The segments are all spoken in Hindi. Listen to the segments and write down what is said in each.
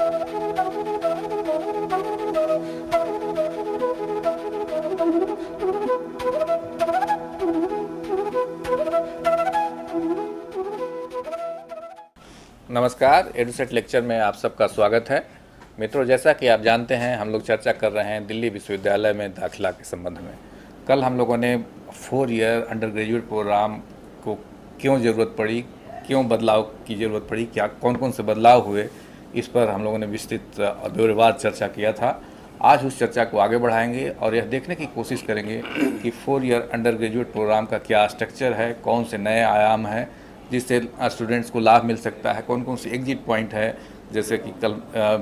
नमस्कार, एडुसेट लेक्चर में आप सबका स्वागत है। मित्रों, जैसा कि आप जानते हैं, हम लोग चर्चा कर रहे हैं दिल्ली विश्वविद्यालय में दाखिला के संबंध में। कल हम लोगों ने 4 ईयर अंडर ग्रेजुएट प्रोग्राम को क्यों ज़रूरत पड़ी, क्यों बदलाव की ज़रूरत पड़ी, क्या कौन कौन से बदलाव हुए, इस पर हम लोगों ने विस्तृत और ब्यौरेवार चर्चा किया था। आज उस चर्चा को आगे बढ़ाएंगे और यह देखने की कोशिश करेंगे कि 4 ईयर अंडर ग्रेजुएट प्रोग्राम का क्या स्ट्रक्चर है, कौन से नए आयाम हैं जिससे स्टूडेंट्स को लाभ मिल सकता है, कौन कौन सी एग्जिट पॉइंट है। जैसे कि कल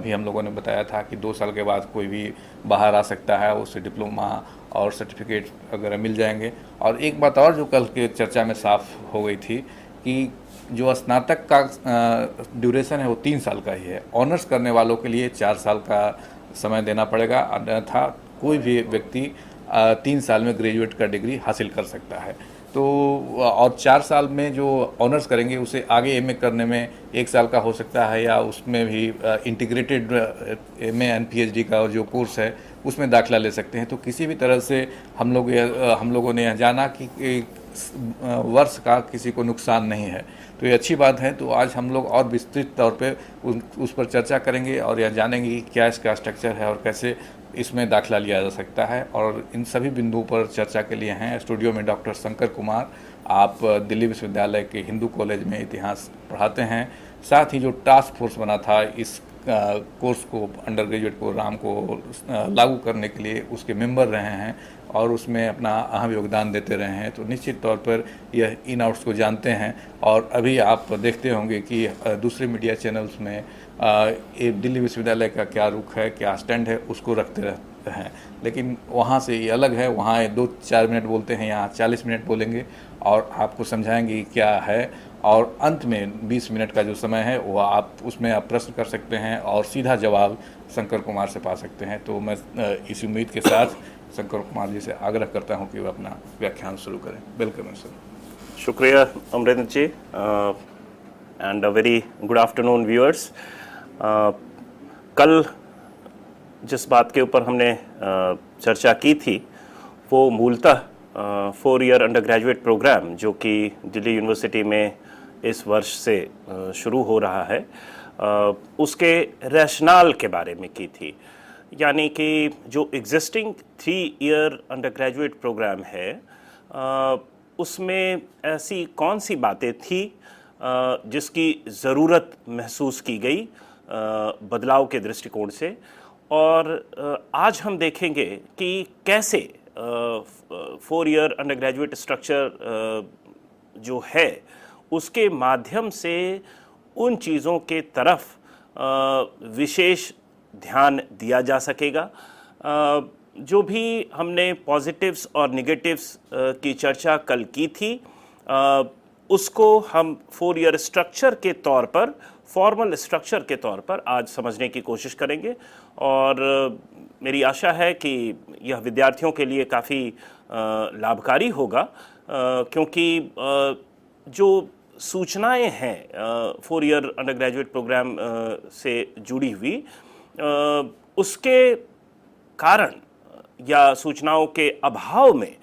भी हम लोगों ने बताया था कि 2 साल के बाद कोई भी बाहर आ सकता है, उससे डिप्लोमा और सर्टिफिकेट वगैरह मिल जाएंगे। और एक बात और जो कल के चर्चा में साफ हो गई थी कि जो स्नातक का ड्यूरेशन है वो 3 साल का ही है। ऑनर्स करने वालों के लिए 4 साल का समय देना पड़ेगा, अन्यथा कोई भी व्यक्ति 3 साल में ग्रेजुएट का डिग्री हासिल कर सकता है। तो और 4 साल में जो ऑनर्स करेंगे उसे आगे एमए करने में 1 साल का हो सकता है, या उसमें भी इंटीग्रेटेड एमए एंड पीएचडी का जो कोर्स है उसमें दाखिला ले सकते हैं। तो किसी भी तरह से हम लोगों ने यह जाना कि वर्ष का किसी को नुकसान नहीं है, तो ये अच्छी बात है। तो आज हम लोग और विस्तृत तौर पे उस पर चर्चा करेंगे और यह जानेंगे कि क्या इसका स्ट्रक्चर है और कैसे इसमें दाखिला लिया जा सकता है। और इन सभी बिंदुओं पर चर्चा के लिए हैं स्टूडियो में डॉक्टर शंकर कुमार। आप दिल्ली विश्वविद्यालय के हिंदू कॉलेज में इतिहास पढ़ाते हैं, साथ ही जो टास्क फोर्स बना था इस कोर्स को, अंडर ग्रेजुएट प्रोग्राम को लागू करने के लिए, उसके मेंबर रहे हैं और उसमें अपना अहम योगदान देते रहे हैं। तो निश्चित तौर पर यह इन आउट्स को जानते हैं। और अभी आप देखते होंगे कि दूसरे मीडिया चैनल्स में दिल्ली विश्वविद्यालय का क्या रुख है, क्या स्टैंड है, उसको रखते रहते हैं। लेकिन वहाँ से ये अलग है, वहाँ 2-4 मिनट बोलते हैं, यहाँ 40 मिनट बोलेंगे और आपको समझाएंगे क्या है। और अंत में 20 मिनट का जो समय है वो आप उसमें आप प्रश्न कर सकते हैं और सीधा जवाब शंकर कुमार से पा सकते हैं। तो मैं इस उम्मीद के साथ शंकर कुमार जी से आग्रह करता हूं कि वो अपना व्याख्यान शुरू करें। Welcome sir. शुक्रिया Amarendra ji, and a very good afternoon viewers. कल जिस बात के ऊपर हमने चर्चा की थी वो मूलतः 4 ईयर अंडर ग्रेजुएट प्रोग्राम जो कि दिल्ली यूनिवर्सिटी में इस वर्ष से शुरू हो रहा है, उसके रैशनल के बारे में की थी। यानी कि जो existing 3 year undergraduate programme है उसमें ऐसी कौन सी बातें थी जिसकी ज़रूरत महसूस की गई बदलाव के दृष्टिकोण से। और आज हम देखेंगे कि कैसे 4 ईयर अंडर ग्रेजुएट स्ट्रक्चर जो है उसके माध्यम से उन चीज़ों के तरफ विशेष ध्यान दिया जा सकेगा। जो भी हमने पॉजिटिव्स और नेगेटिव्स की चर्चा कल की थी उसको हम 4 ईयर स्ट्रक्चर के तौर पर, फॉर्मल स्ट्रक्चर के तौर पर आज समझने की कोशिश करेंगे। और मेरी आशा है कि यह विद्यार्थियों के लिए काफ़ी लाभकारी होगा, क्योंकि जो सूचनाएं हैं 4 ईयर अंडर ग्रेजुएट प्रोग्राम से जुड़ी हुई, उसके कारण या सूचनाओं के अभाव में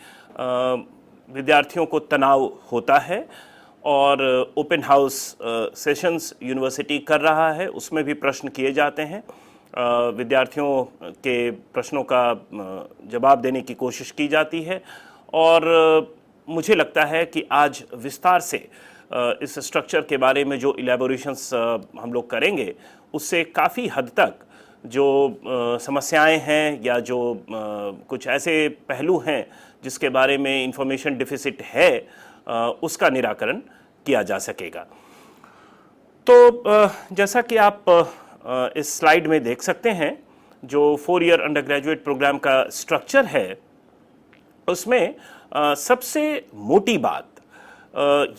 विद्यार्थियों को तनाव होता है। और ओपन हाउस सेशंस यूनिवर्सिटी कर रहा है, उसमें भी प्रश्न किए जाते हैं, विद्यार्थियों के प्रश्नों का जवाब देने की कोशिश की जाती है। और मुझे लगता है कि आज विस्तार से इस स्ट्रक्चर के बारे में जो इलेबोरेशंस हम लोग करेंगे उससे काफ़ी हद तक जो समस्याएं हैं या जो कुछ ऐसे पहलू हैं जिसके बारे में इंफॉर्मेशन डिफिसिट है उसका निराकरण किया जा सकेगा। तो जैसा कि आप इस स्लाइड में देख सकते हैं, जो 4 ईयर अंडर ग्रेजुएट प्रोग्राम का स्ट्रक्चर है उसमें सबसे मोटी बात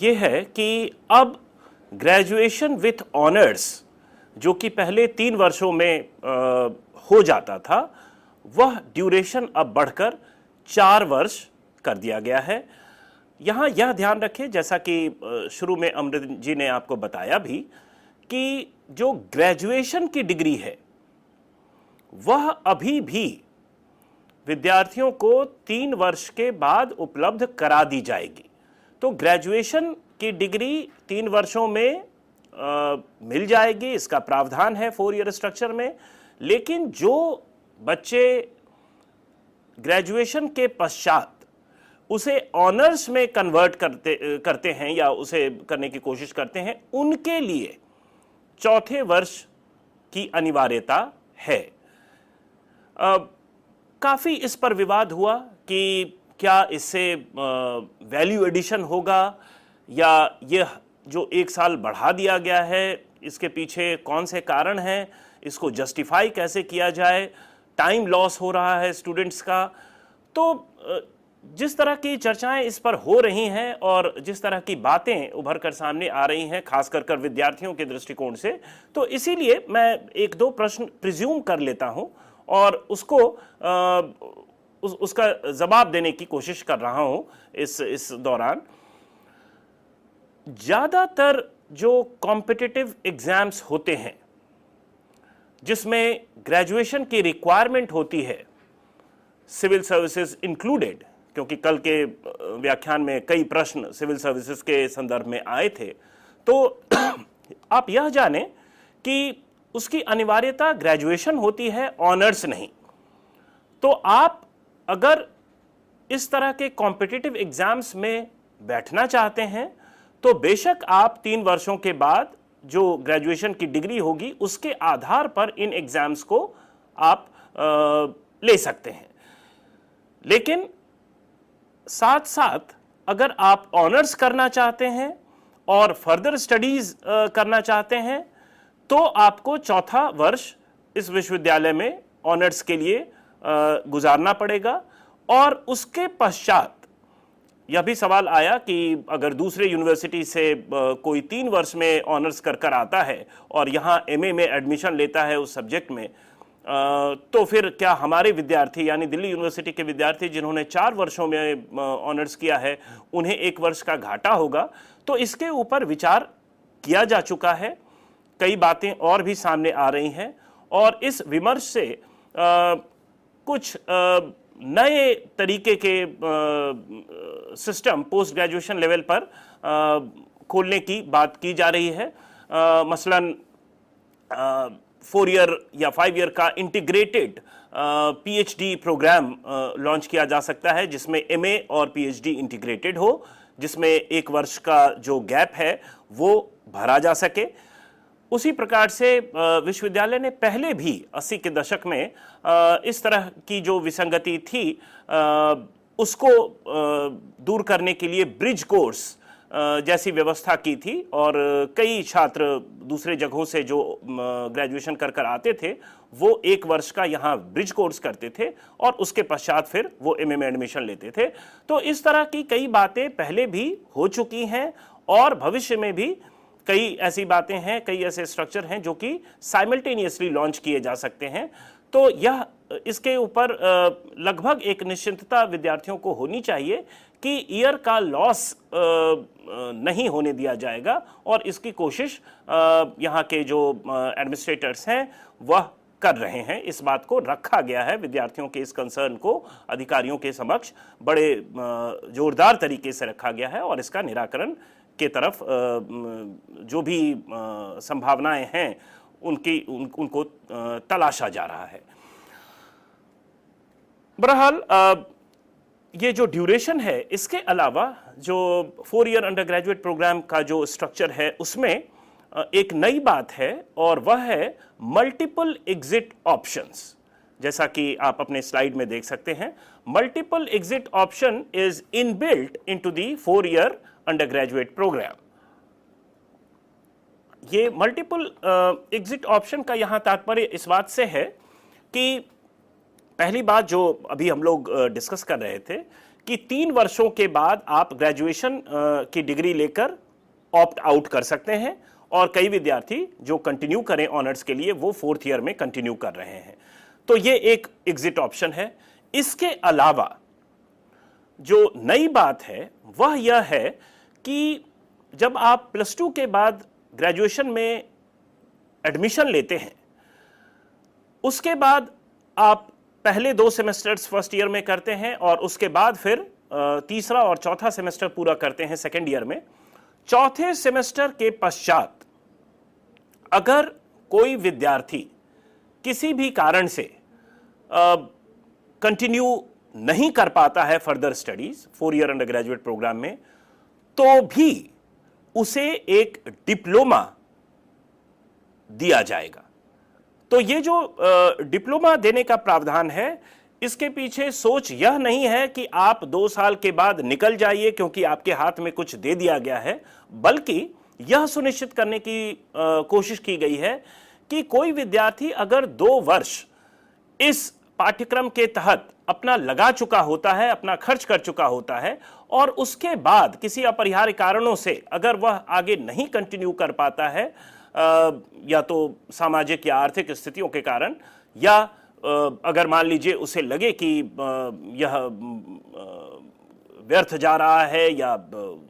ये है कि अब ग्रेजुएशन विथ ऑनर्स जो कि पहले 3 वर्षों में हो जाता था, वह ड्यूरेशन अब बढ़कर 4 वर्ष कर दिया गया है। यहाँ यह ध्यान रखें, जैसा कि शुरू में अमृत जी ने आपको बताया भी, कि जो ग्रेजुएशन की डिग्री है वह अभी भी विद्यार्थियों को 3 वर्ष के बाद उपलब्ध करा दी जाएगी। तो ग्रेजुएशन की डिग्री 3 वर्षों में मिल जाएगी, इसका प्रावधान है 4 ईयर स्ट्रक्चर में। लेकिन जो बच्चे ग्रेजुएशन के पश्चात उसे ऑनर्स में कन्वर्ट करते हैं या उसे करने की कोशिश करते हैं, उनके लिए चौथे वर्ष की अनिवार्यता है। काफ़ी इस पर विवाद हुआ कि क्या इससे वैल्यू एडिशन होगा या यह जो 1 साल बढ़ा दिया गया है इसके पीछे कौन से कारण हैं, इसको जस्टिफाई कैसे किया जाए, टाइम लॉस हो रहा है स्टूडेंट्स का। तो जिस तरह की चर्चाएं इस पर हो रही हैं और जिस तरह की बातें उभर कर सामने आ रही हैं, खास कर विद्यार्थियों के दृष्टिकोण से, तो इसीलिए मैं 1-2 प्रश्न प्रिज्यूम कर लेता हूं और उसको उसका जवाब देने की कोशिश कर रहा हूं इस दौरान। ज़्यादातर जो कॉम्पिटिटिव एग्जाम्स होते हैं जिसमें ग्रेजुएशन की रिक्वायरमेंट होती है, सिविल सर्विसेज इंक्लूडेड, क्योंकि कल के व्याख्यान में कई प्रश्न सिविल सर्विसेज के संदर्भ में आए थे, तो आप यह जानें कि उसकी अनिवार्यता ग्रेजुएशन होती है, ऑनर्स नहीं। तो आप अगर इस तरह के कॉम्पिटिटिव एग्जाम्स में बैठना चाहते हैं तो बेशक आप 3 वर्षों के बाद जो ग्रेजुएशन की डिग्री होगी उसके आधार पर इन एग्जाम्स को आप ले सकते हैं। लेकिन साथ साथ अगर आप ऑनर्स करना चाहते हैं और फर्दर स्टडीज करना चाहते हैं तो आपको चौथा वर्ष इस विश्वविद्यालय में ऑनर्स के लिए गुजारना पड़ेगा। और उसके पश्चात यह भी सवाल आया कि अगर दूसरे यूनिवर्सिटी से कोई 3 वर्ष में ऑनर्स कर आता है और यहाँ एमए में एडमिशन लेता है उस सब्जेक्ट में, तो फिर क्या हमारे विद्यार्थी यानी दिल्ली यूनिवर्सिटी के विद्यार्थी जिन्होंने 4 वर्षों में ऑनर्स किया है उन्हें 1 वर्ष का घाटा होगा? तो इसके ऊपर विचार किया जा चुका है, कई बातें और भी सामने आ रही हैं और इस विमर्श से कुछ नए तरीके के सिस्टम पोस्ट ग्रेजुएशन लेवल पर खोलने की बात की जा रही है। मसलन 4 ईयर या 5 ईयर का इंटीग्रेटेड पीएचडी प्रोग्राम लॉन्च किया जा सकता है जिसमें एमए और पीएचडी इंटीग्रेटेड हो, जिसमें 1 वर्ष का जो गैप है वो भरा जा सके। उसी प्रकार से विश्वविद्यालय ने पहले भी 80 के दशक में इस तरह की जो विसंगति थी उसको दूर करने के लिए ब्रिज कोर्स जैसी व्यवस्था की थी और कई छात्र दूसरे जगहों से जो ग्रेजुएशन कर आते थे वो 1 वर्ष का यहाँ ब्रिज कोर्स करते थे और उसके पश्चात फिर वो एमए में एडमिशन लेते थे। तो इस तरह की कई बातें पहले भी हो चुकी हैं और भविष्य में भी कई ऐसी बातें हैं, कई ऐसे स्ट्रक्चर हैं जो कि साइमल्टेनियसली लॉन्च किए जा सकते हैं। तो यह इसके ऊपर लगभग एक निश्चिंतता विद्यार्थियों को होनी चाहिए कि ईयर का लॉस नहीं होने दिया जाएगा और इसकी कोशिश यहाँ के जो एडमिनिस्ट्रेटर्स हैं वह कर रहे हैं। इस बात को रखा गया है, विद्यार्थियों के इस कंसर्न को अधिकारियों के समक्ष बड़े जोरदार तरीके से रखा गया है और इसका निराकरण के तरफ जो भी संभावनाएं हैं उनको तलाशा जा रहा है। बहरहाल ये जो ड्यूरेशन है, इसके अलावा जो 4 ईयर अंडर ग्रेजुएट प्रोग्राम का जो स्ट्रक्चर है उसमें एक नई बात है और वह है मल्टीपल एग्जिट ऑप्शंस। जैसा कि आप अपने स्लाइड में देख सकते हैं, multiple exit option is inbuilt into the 4 year undergraduate programme. ये मल्टीपल एग्जिट ऑप्शन का यहां तात्पर्य इस बात से है कि पहली बात जो अभी हम लोग डिस्कस कर रहे थे कि 3 वर्षों के बाद आप ग्रेजुएशन की डिग्री लेकर ऑप्ट आउट कर सकते हैं और कई विद्यार्थी जो कंटिन्यू करें ऑनर्स के लिए वो 4th ईयर में कंटिन्यू कर रहे हैं। तो ये एक एग्जिट ऑप्शन है। इसके अलावा जो नई बात है वह यह है कि जब आप +2 के बाद ग्रेजुएशन में एडमिशन लेते हैं, उसके बाद आप पहले 2 सेमेस्टर्स फर्स्ट ईयर में करते हैं और उसके बाद फिर तीसरा और चौथा सेमेस्टर पूरा करते हैं सेकेंड ईयर में। चौथे सेमेस्टर के पश्चात अगर कोई विद्यार्थी किसी भी कारण से कंटिन्यू नहीं कर पाता है further studies 4 year undergraduate programme में, तो भी उसे एक डिप्लोमा दिया जाएगा। तो ये जो डिप्लोमा देने का प्रावधान है, इसके पीछे सोच यह नहीं है कि आप 2 साल के बाद निकल जाइए क्योंकि आपके हाथ में कुछ दे दिया गया है, बल्कि यह सुनिश्चित करने की कोशिश की गई है कि कोई विद्यार्थी अगर 2 वर्ष इस पाठ्यक्रम के तहत अपना लगा चुका होता है, अपना खर्च कर चुका होता है, और उसके बाद किसी अपरिहार्य कारणों से अगर वह आगे नहीं कंटिन्यू कर पाता है, या तो सामाजिक या आर्थिक स्थितियों के कारण, या अगर मान लीजिए उसे लगे कि यह व्यर्थ जा रहा है या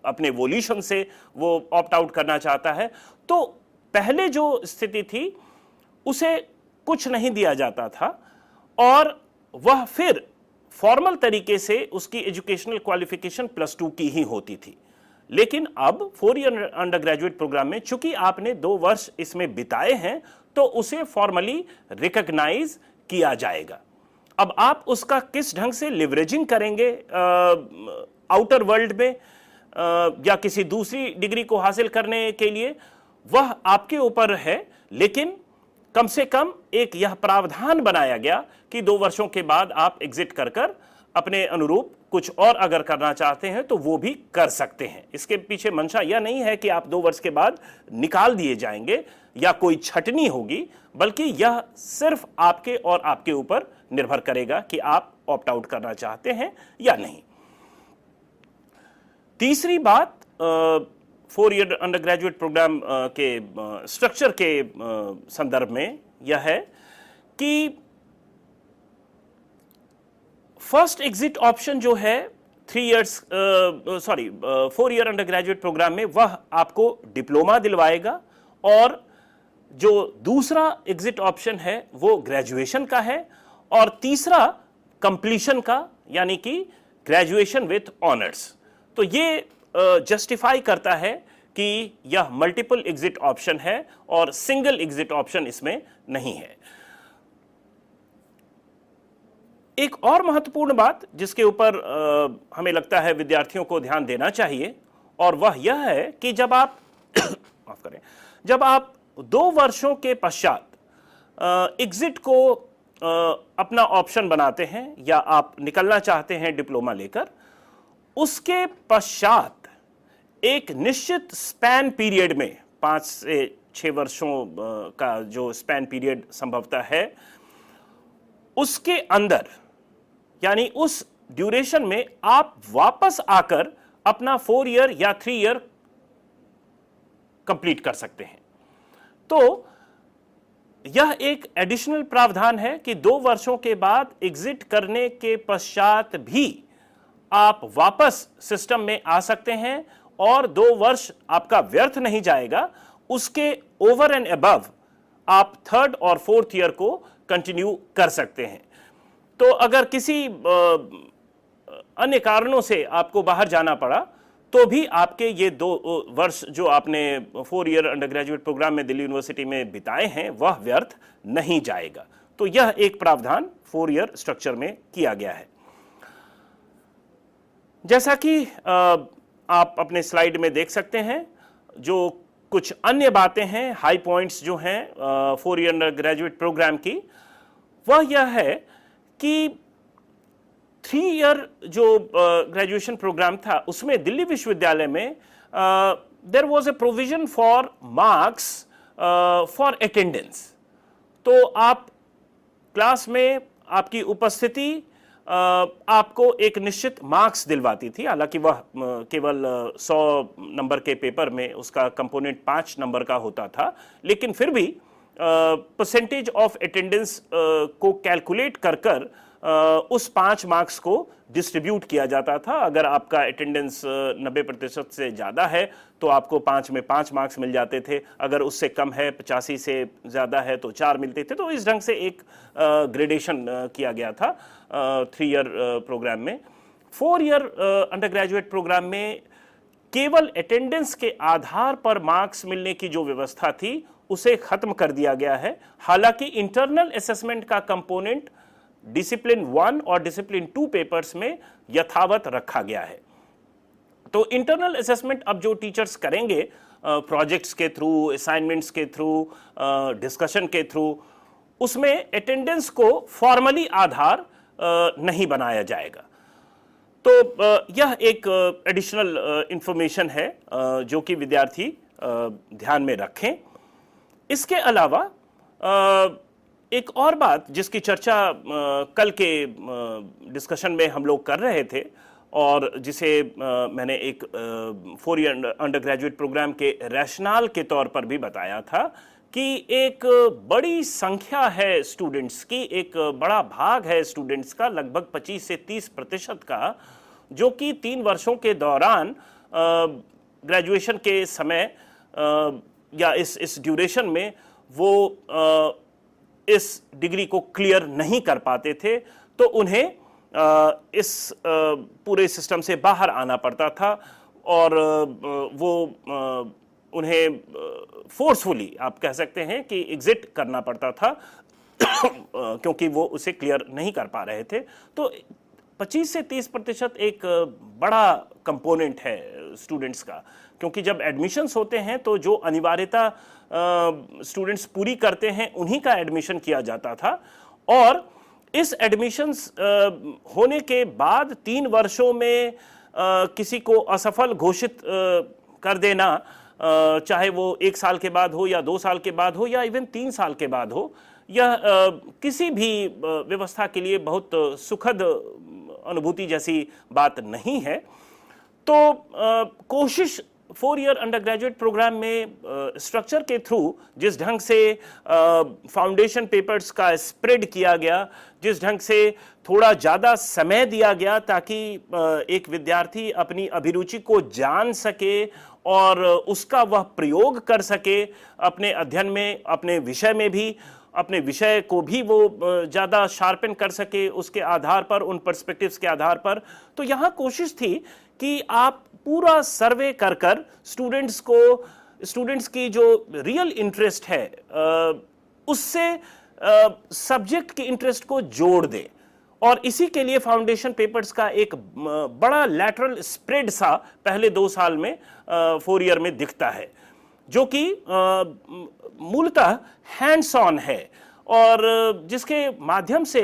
अपने वोल्यूशन से वो ऑप्ट आउट करना चाहता है, तो पहले जो स्थिति थी उसे कुछ नहीं दिया जाता था और वह फिर फॉर्मल तरीके से उसकी एजुकेशनल क्वालिफिकेशन +2 की ही होती थी। लेकिन अब 4 ईयर अंडर ग्रेजुएट प्रोग्राम में चूंकि आपने 2 वर्ष इसमें बिताए हैं, तो उसे फॉर्मली रिकॉग्नाइज किया जाएगा। अब आप उसका किस ढंग से लिवरेजिंग करेंगे आउटर वर्ल्ड में या किसी दूसरी डिग्री को हासिल करने के लिए, वह आपके ऊपर है। लेकिन कम से कम एक यह प्रावधान बनाया गया कि 2 वर्षों के बाद आप एग्जिट कर अपने अनुरूप कुछ और अगर करना चाहते हैं तो वो भी कर सकते हैं। इसके पीछे मंशा यह नहीं है कि आप 2 वर्ष के बाद निकाल दिए जाएंगे या कोई छटनी होगी, बल्कि यह सिर्फ आपके और आपके ऊपर निर्भर करेगा कि आप ऑप्ट आउट करना चाहते हैं या नहीं। तीसरी बात 4 ईयर अंडर ग्रेजुएट प्रोग्राम के स्ट्रक्चर के संदर्भ में यह है कि फर्स्ट एग्जिट ऑप्शन जो है 4 ईयर अंडर ग्रेजुएट प्रोग्राम में, वह आपको डिप्लोमा दिलवाएगा, और जो दूसरा एग्जिट ऑप्शन है वो ग्रेजुएशन का है, और तीसरा कंप्लीशन का, यानी कि ग्रेजुएशन विथ ऑनर्स। तो ये जस्टिफाई करता है कि यह मल्टीपल एग्जिट ऑप्शन है और सिंगल एग्जिट ऑप्शन इसमें नहीं है। एक और महत्वपूर्ण बात जिसके ऊपर हमें लगता है विद्यार्थियों को ध्यान देना चाहिए, और वह यह है कि जब आप माफ करें, जब आप 2 वर्षों के पश्चात एग्जिट को अपना ऑप्शन बनाते हैं या आप निकलना चाहते हैं डिप्लोमा लेकर, उसके पश्चात एक निश्चित स्पैन पीरियड में 5 से 6 वर्षों का जो स्पैन पीरियड संभवतः है, उसके अंदर, यानी उस ड्यूरेशन में आप वापस आकर अपना 4 ईयर या 3 ईयर कंप्लीट कर सकते हैं। तो यह एक एडिशनल प्रावधान है कि 2 वर्षों के बाद एग्जिट करने के पश्चात भी आप वापस सिस्टम में आ सकते हैं और 2 वर्ष आपका व्यर्थ नहीं जाएगा। उसके ओवर एंड अबव आप 3rd और 4th ईयर को कंटिन्यू कर सकते हैं। तो अगर किसी अन्य कारणों से आपको बाहर जाना पड़ा, तो भी आपके ये 2 वर्ष जो आपने 4 ईयर अंडर ग्रेजुएट प्रोग्राम में दिल्ली यूनिवर्सिटी में बिताए हैं, वह व्यर्थ नहीं जाएगा। तो यह एक प्रावधान 4 ईयर स्ट्रक्चर में किया गया है। जैसा कि आप अपने स्लाइड में देख सकते हैं, जो कुछ अन्य बातें हैं, हाई पॉइंट्स जो हैं 4 ईयर अंडर ग्रेजुएट प्रोग्राम की, वह यह है कि 3 ईयर जो ग्रेजुएशन प्रोग्राम था, उसमें दिल्ली विश्वविद्यालय में there was a provision for marks for attendance. तो आप क्लास में आपकी उपस्थिति आपको एक निश्चित मार्क्स दिलवाती थी। हालांकि वह केवल 100 नंबर के पेपर में उसका कंपोनेंट 5 नंबर का होता था, लेकिन फिर भी परसेंटेज ऑफ अटेंडेंस को कैलकुलेट कर उस 5 मार्क्स को डिस्ट्रीब्यूट किया जाता था। अगर आपका अटेंडेंस 90% से ज़्यादा है तो आपको 5 में 5 मार्क्स मिल जाते थे, अगर उससे कम है 85 से ज़्यादा है तो 4 मिलते थे। तो इस ढंग से एक ग्रेडेशन किया गया था 3 ईयर प्रोग्राम में। 4 ईयर अंडर ग्रेजुएट प्रोग्राम में केवल अटेंडेंस के आधार पर मार्क्स मिलने की जो व्यवस्था थी उसे खत्म कर दिया गया है। हालांकि इंटरनल असेसमेंट का कंपोनेंट डिसिप्लिन 1 और डिसिप्लिन 2 पेपर्स में यथावत रखा गया है। तो इंटरनल असेसमेंट अब जो टीचर्स करेंगे प्रोजेक्ट्स के थ्रू, असाइनमेंट्स के थ्रू, डिस्कशन के थ्रू, उसमें अटेंडेंस को फॉर्मली आधार नहीं बनाया जाएगा। तो यह एक एडिशनल इंफॉर्मेशन है जो कि विद्यार्थी ध्यान में रखें। इसके अलावा एक और बात जिसकी चर्चा कल के डिस्कशन में हम लोग कर रहे थे और जिसे मैंने एक 4 ईयर अंडर ग्रेजुएट प्रोग्राम के रैशनल के तौर पर भी बताया था कि एक बड़ी संख्या है स्टूडेंट्स की, एक बड़ा भाग है स्टूडेंट्स का, लगभग 25 से 30% का, जो कि 3 वर्षों के दौरान ग्रेजुएशन के समय या इस ड्यूरेशन में वो इस डिग्री को क्लियर नहीं कर पाते थे, तो उन्हें इस पूरे सिस्टम से बाहर आना पड़ता था और वो उन्हें फोर्सफुली आप कह सकते हैं कि एग्जिट करना पड़ता था क्योंकि वो उसे क्लियर नहीं कर पा रहे थे। तो 25 से 30% एक बड़ा कंपोनेंट है स्टूडेंट्स का, क्योंकि जब एडमिशन्स होते हैं तो जो अनिवार्यता स्टूडेंट्स पूरी करते हैं उन्हीं का एडमिशन किया जाता था, और इस एडमिशन्स होने के बाद 3 वर्षों में किसी को असफल घोषित कर देना, चाहे वो 1 साल के बाद हो या 2 साल के बाद हो या इवन 3 साल के बाद हो, यह किसी भी व्यवस्था के लिए बहुत सुखद अनुभूति जैसी बात नहीं है। तो कोशिश 4 ईयर अंडर ग्रेजुएट प्रोग्राम में स्ट्रक्चर के थ्रू जिस ढंग से फाउंडेशन पेपर्स का स्प्रेड किया गया, जिस ढंग से थोड़ा ज़्यादा समय दिया गया ताकि एक विद्यार्थी अपनी अभिरुचि को जान सके और उसका वह प्रयोग कर सके अपने अध्ययन में, अपने विषय में भी, अपने विषय को भी वो ज़्यादा शार्पन कर सके उसके आधार पर, उन पर्सपेक्टिव्स के आधार पर। तो यहाँ कोशिश थी कि आप पूरा सर्वे कर कर स्टूडेंट्स की जो रियल इंटरेस्ट है उससे सब्जेक्ट के इंटरेस्ट को जोड़ दें, और इसी के लिए फाउंडेशन पेपर्स का एक बड़ा लैटरल स्प्रेड सा पहले 2 साल में 4 ईयर में दिखता है, जो कि मूलतः हैंड्स ऑन है और जिसके माध्यम से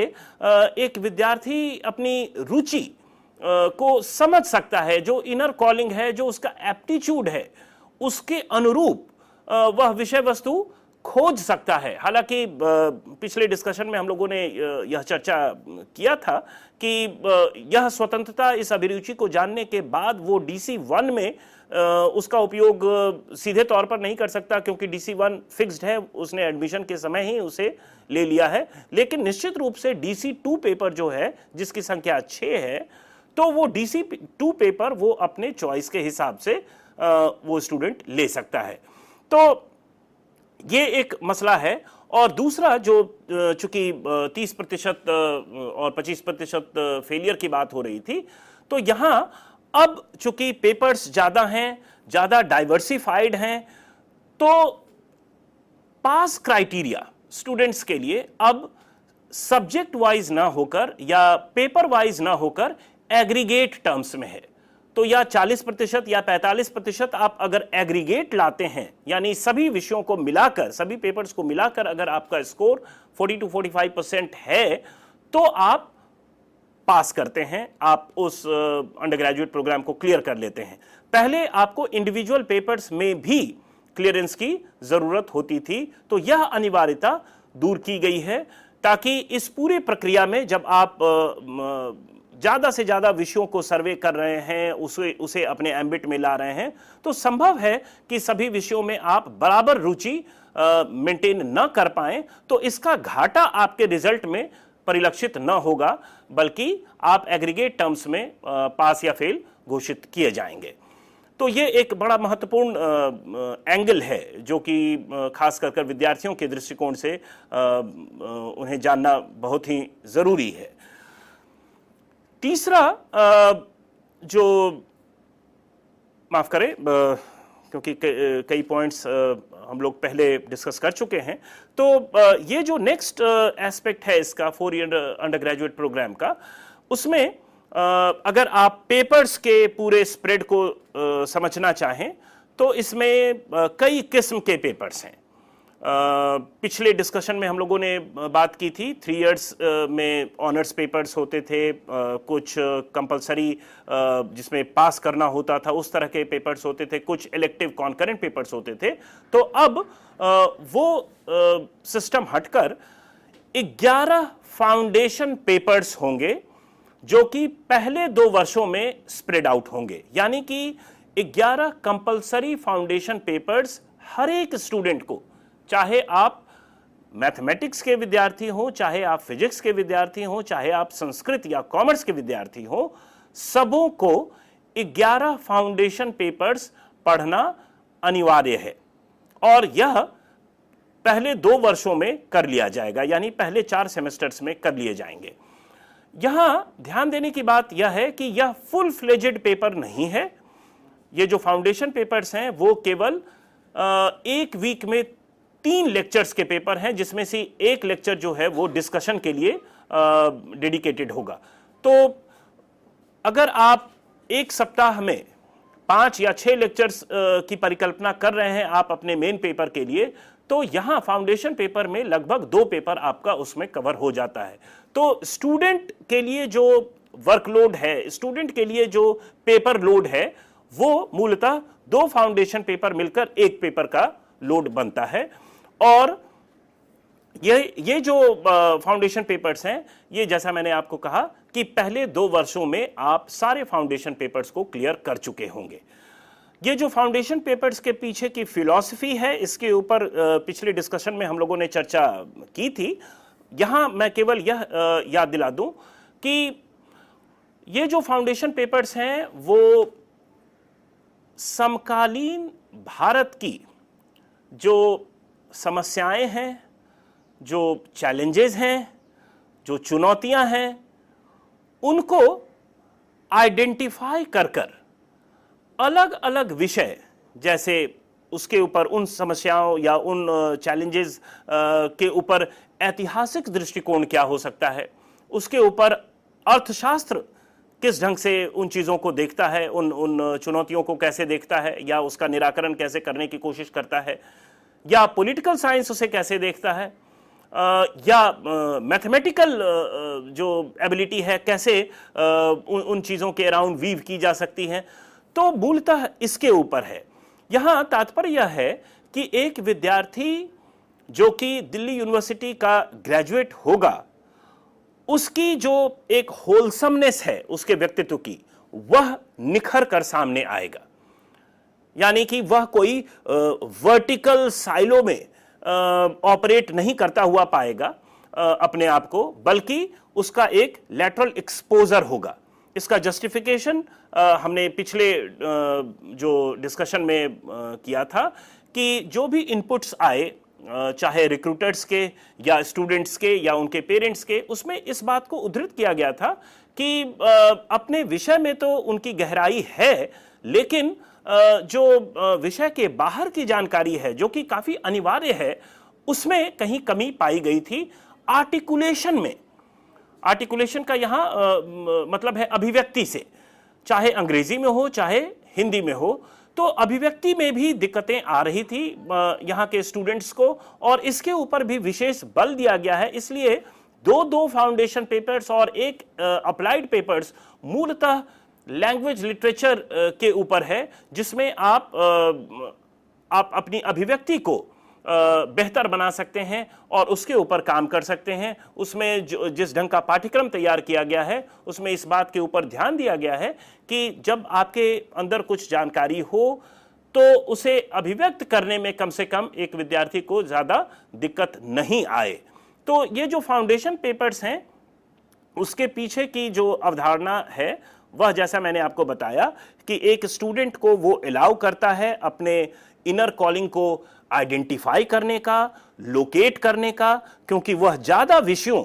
एक विद्यार्थी अपनी रुचि को समझ सकता है, जो इनर कॉलिंग है, जो उसका एप्टीट्यूड है, उसके अनुरूप वह विषय वस्तु खोज सकता है। हालांकि पिछले डिस्कशन में हम लोगों ने यह चर्चा किया था कि यह स्वतंत्रता इस अभिरुचि को जानने के बाद वो DC1 में उसका उपयोग सीधे तौर पर नहीं कर सकता, क्योंकि DC1 फिक्स्ड है, उसने एडमिशन के समय ही उसे ले लिया है। लेकिन निश्चित रूप से DC2 पेपर जो है, जिसकी संख्या 6 है, तो वो DC2 पेपर वो अपने चॉइस के हिसाब से वो स्टूडेंट ले सकता है। तो ये एक मसला है। और दूसरा जो चूंकि 30% और 25% फेलियर की बात हो रही थी, तो यहाँ अब चूंकि पेपर्स ज़्यादा हैं, ज़्यादा डाइवर्सिफाइड हैं, तो पास क्राइटेरिया स्टूडेंट्स के लिए अब सब्जेक्ट वाइज ना होकर या पेपर वाइज ना होकर एग्रीगेट टर्म्स में है। तो या 40% या 45% आप अगर एग्रीगेट लाते हैं, यानी सभी विषयों को मिलाकर, सभी पेपर्स को मिलाकर अगर आपका स्कोर 40 to 45% है, तो आप पास करते हैं, आप उस अंडर ग्रेजुएट प्रोग्राम को क्लियर कर लेते हैं। पहले आपको इंडिविजुअल पेपर्स में भी क्लियरेंस की जरूरत होती थी, तो यह अनिवार्यता दूर की गई है ताकि इस पूरी प्रक्रिया में जब आप ज़्यादा से ज़्यादा विषयों को सर्वे कर रहे हैं, उसे अपने एम्बिट में ला रहे हैं, तो संभव है कि सभी विषयों में आप बराबर रुचि मेंटेन न कर पाएं, तो इसका घाटा आपके रिजल्ट में परिलक्षित न होगा, बल्कि आप एग्रीगेट टर्म्स में पास या फेल घोषित किए जाएंगे। तो ये एक बड़ा महत्वपूर्ण एंगल है जो कि खास कर विद्यार्थियों के दृष्टिकोण से उन्हें जानना बहुत ही जरूरी है। तीसरा जो माफ करें क्योंकि कई पॉइंट्स हम लोग पहले डिस्कस कर चुके हैं, तो ये जो नेक्स्ट एस्पेक्ट है इसका 4 ईयर अंडर ग्रेजुएट प्रोग्राम का, उसमें अगर आप पेपर्स के पूरे स्प्रेड को समझना चाहें तो इसमें कई किस्म के पेपर्स हैं। पिछले डिस्कशन में हम लोगों ने बात की थी 3 इयर्स में ऑनर्स पेपर्स होते थे, कुछ कंपलसरी जिसमें पास करना होता था उस तरह के पेपर्स होते थे, कुछ इलेक्टिव कॉन्करेंट पेपर्स होते थे। तो अब वो सिस्टम हटकर 11 फाउंडेशन पेपर्स होंगे जो कि पहले 2 वर्षों में स्प्रेड आउट होंगे। यानी कि 11 कंपलसरी फाउंडेशन पेपर्स हर एक स्टूडेंट को, चाहे आप मैथमेटिक्स के विद्यार्थी हो, चाहे आप फिजिक्स के विद्यार्थी हो, चाहे आप संस्कृत या कॉमर्स के विद्यार्थी हो, सबों को 11 फाउंडेशन पेपर्स पढ़ना अनिवार्य है और यह पहले 2 वर्षों में कर लिया जाएगा, यानी पहले 4 सेमेस्टर्स में कर लिए जाएंगे। यहां ध्यान देने की बात यह है कि यह फुल फ्लेजेड पेपर नहीं है। ये जो फाउंडेशन पेपर्स हैं वो केवल 1 वीक में 3 लेक्चर्स के पेपर हैं, जिसमें से एक लेक्चर जो है वो डिस्कशन के लिए डेडिकेटेड होगा। तो अगर आप एक सप्ताह में 5 या 6 लेक्चर्स की परिकल्पना कर रहे हैं आप अपने मेन पेपर के लिए, तो यहां फाउंडेशन पेपर में लगभग 2 पेपर आपका उसमें कवर हो जाता है। तो स्टूडेंट के लिए जो वर्कलोड है, स्टूडेंट के लिए जो पेपर लोड है, वो मूलतः 2 फाउंडेशन पेपर मिलकर 1 पेपर का लोड बनता है। और ये जो फाउंडेशन पेपर्स हैं, ये जैसा मैंने आपको कहा कि पहले 2 वर्षों में आप सारे फाउंडेशन पेपर्स को क्लियर कर चुके होंगे। ये जो फाउंडेशन पेपर्स के पीछे की फिलॉसफी है, इसके ऊपर पिछले डिस्कशन में हम लोगों ने चर्चा की थी। यहां मैं केवल यह याद दिला दूं कि ये जो फाउंडेशन पेपर्स हैं वो समकालीन भारत की जो समस्याएं हैं, जो चैलेंजेस हैं, जो चुनौतियां हैं, उनको आइडेंटिफाई कर अलग अलग विषय, जैसे उसके ऊपर उन समस्याओं या उन चैलेंजेस के ऊपर ऐतिहासिक दृष्टिकोण क्या हो सकता है, उसके ऊपर अर्थशास्त्र किस ढंग से उन चीज़ों को देखता है, उन चुनौतियों को कैसे देखता है या उसका निराकरण कैसे करने की कोशिश करता है, या पॉलिटिकल साइंस उसे कैसे देखता है, या मैथमेटिकल जो एबिलिटी है कैसे उन चीज़ों के अराउंड वीव की जा सकती है। तो मूलतः इसके ऊपर है। यहां तात्पर्य यह है कि एक विद्यार्थी जो कि दिल्ली यूनिवर्सिटी का ग्रेजुएट होगा, उसकी जो एक होलसमनेस है उसके व्यक्तित्व की, वह निखर कर सामने आएगा। यानी कि वह कोई वर्टिकल साइलो में ऑपरेट नहीं करता हुआ पाएगा अपने आप को, बल्कि उसका एक लैटरल एक्सपोजर होगा। इसका जस्टिफिकेशन हमने पिछले जो डिस्कशन में किया था कि जो भी इनपुट्स आए, चाहे रिक्रूटर्स के या स्टूडेंट्स के या उनके पेरेंट्स के, उसमें इस बात को उद्धृत किया गया था कि अपने विषय में तो उनकी गहराई है, लेकिन जो विषय के बाहर की जानकारी है जो कि काफी अनिवार्य है, उसमें कहीं कमी पाई गई थी आर्टिकुलेशन में। आर्टिकुलेशन का यहां मतलब है अभिव्यक्ति से, चाहे अंग्रेजी में हो चाहे हिंदी में हो, तो अभिव्यक्ति में भी दिक्कतें आ रही थी यहाँ के स्टूडेंट्स को, और इसके ऊपर भी विशेष बल दिया गया है। इसलिए 2 फाउंडेशन पेपर्स और 1 अप्लाइड पेपर्स मूलतः लैंग्वेज लिटरेचर के ऊपर है, जिसमें आप अपनी अभिव्यक्ति को बेहतर बना सकते हैं और उसके ऊपर काम कर सकते हैं। उसमें जिस ढंग का पाठ्यक्रम तैयार किया गया है, उसमें इस बात के ऊपर ध्यान दिया गया है कि जब आपके अंदर कुछ जानकारी हो तो उसे अभिव्यक्त करने में कम से कम एक विद्यार्थी को ज़्यादा दिक्कत नहीं आए। तो ये जो फाउंडेशन पेपर्स हैं, उसके पीछे की जो अवधारणा है वह, जैसा मैंने आपको बताया, कि एक स्टूडेंट को वो अलाउ करता है अपने इनर कॉलिंग को आइडेंटिफाई करने का, लोकेट करने का, क्योंकि वह ज्यादा विषयों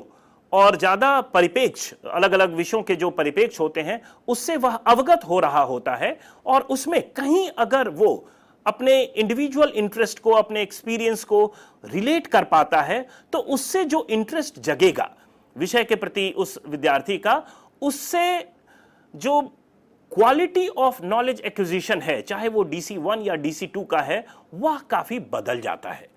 और ज्यादा परिपेक्ष, अलग अलग विषयों के जो परिपेक्ष होते हैं उससे वह अवगत हो रहा होता है, और उसमें कहीं अगर वो अपने इंडिविजुअल इंटरेस्ट को, अपने एक्सपीरियंस को रिलेट कर पाता है, तो उससे जो इंटरेस्ट जगेगा विषय के प्रति उस विद्यार्थी का, उससे जो क्वालिटी ऑफ नॉलेज एक्विजिशन है, चाहे वो DC1 या DC2 का है, वह काफी बदल जाता है।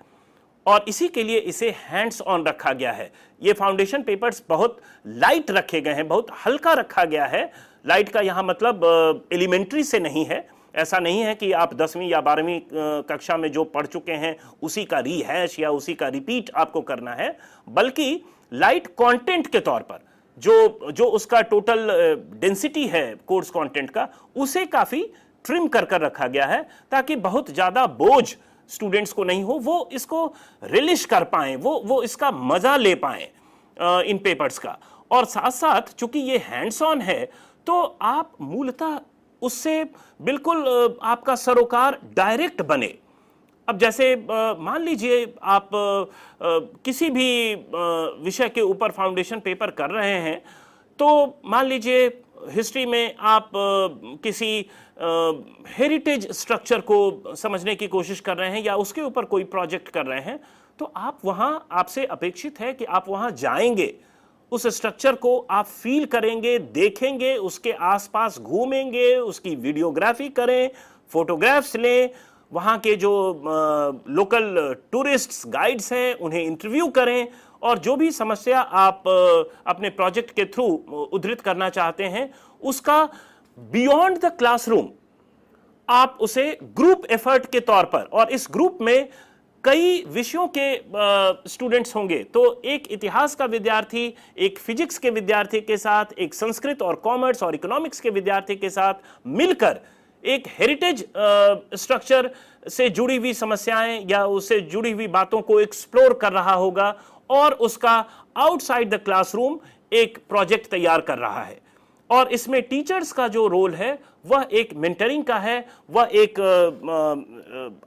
और इसी के लिए इसे हैंड्स ऑन रखा गया है। ये फाउंडेशन पेपर्स बहुत लाइट रखे गए हैं, बहुत हल्का रखा गया है। लाइट का यहां मतलब एलिमेंट्री से नहीं है, ऐसा नहीं है कि आप 10वीं या 12वीं कक्षा में जो पढ़ चुके हैं उसी का रीहैश या उसी का रिपीट आपको करना है, बल्कि लाइट कंटेंट के तौर पर जो उसका टोटल डेंसिटी है कोर्स कंटेंट का, उसे काफी ट्रिम कर रखा गया है, ताकि बहुत ज्यादा बोझ स्टूडेंट्स को नहीं हो, वो इसको रिलिश कर पाएं, वो इसका मजा ले पाएं इन पेपर्स का। और साथ साथ चूंकि ये हैंड्स ऑन है, तो आप मूलतः उससे बिल्कुल आपका सरोकार डायरेक्ट बने। अब जैसे मान लीजिए आप किसी भी विषय के ऊपर फाउंडेशन पेपर कर रहे हैं, तो मान लीजिए हिस्ट्री में आप किसी हेरिटेज स्ट्रक्चर को समझने की कोशिश कर रहे हैं या उसके ऊपर कोई प्रोजेक्ट कर रहे हैं, तो आप वहां, आपसे अपेक्षित है कि आप वहां जाएंगे, उस स्ट्रक्चर को आप फील करेंगे, देखेंगे, उसके आसपास घूमेंगे, उसकी वीडियोग्राफी करें, फोटोग्राफ्स लें, वहाँ के जो लोकल टूरिस्ट्स, गाइड्स हैं, उन्हें इंटरव्यू करें, और जो भी समस्या आप अपने प्रोजेक्ट के थ्रू उद्धृत करना चाहते हैं, उसका बियॉन्ड द क्लासरूम आप उसे ग्रुप एफर्ट के तौर पर, और इस ग्रुप में कई विषयों के स्टूडेंट्स होंगे, तो एक इतिहास का विद्यार्थी एक फिजिक्स के विद्यार्थी के साथ, एक संस्कृत और कॉमर्स और इकोनॉमिक्स के विद्यार्थी के साथ मिलकर एक हेरिटेज स्ट्रक्चर से जुड़ी हुई समस्याएं या उससे जुड़ी हुई बातों को एक्सप्लोर कर रहा होगा, और उसका आउटसाइड द क्लासरूम एक प्रोजेक्ट तैयार कर रहा है। और इसमें टीचर्स का जो रोल है वह एक मेंटरिंग का है, वह एक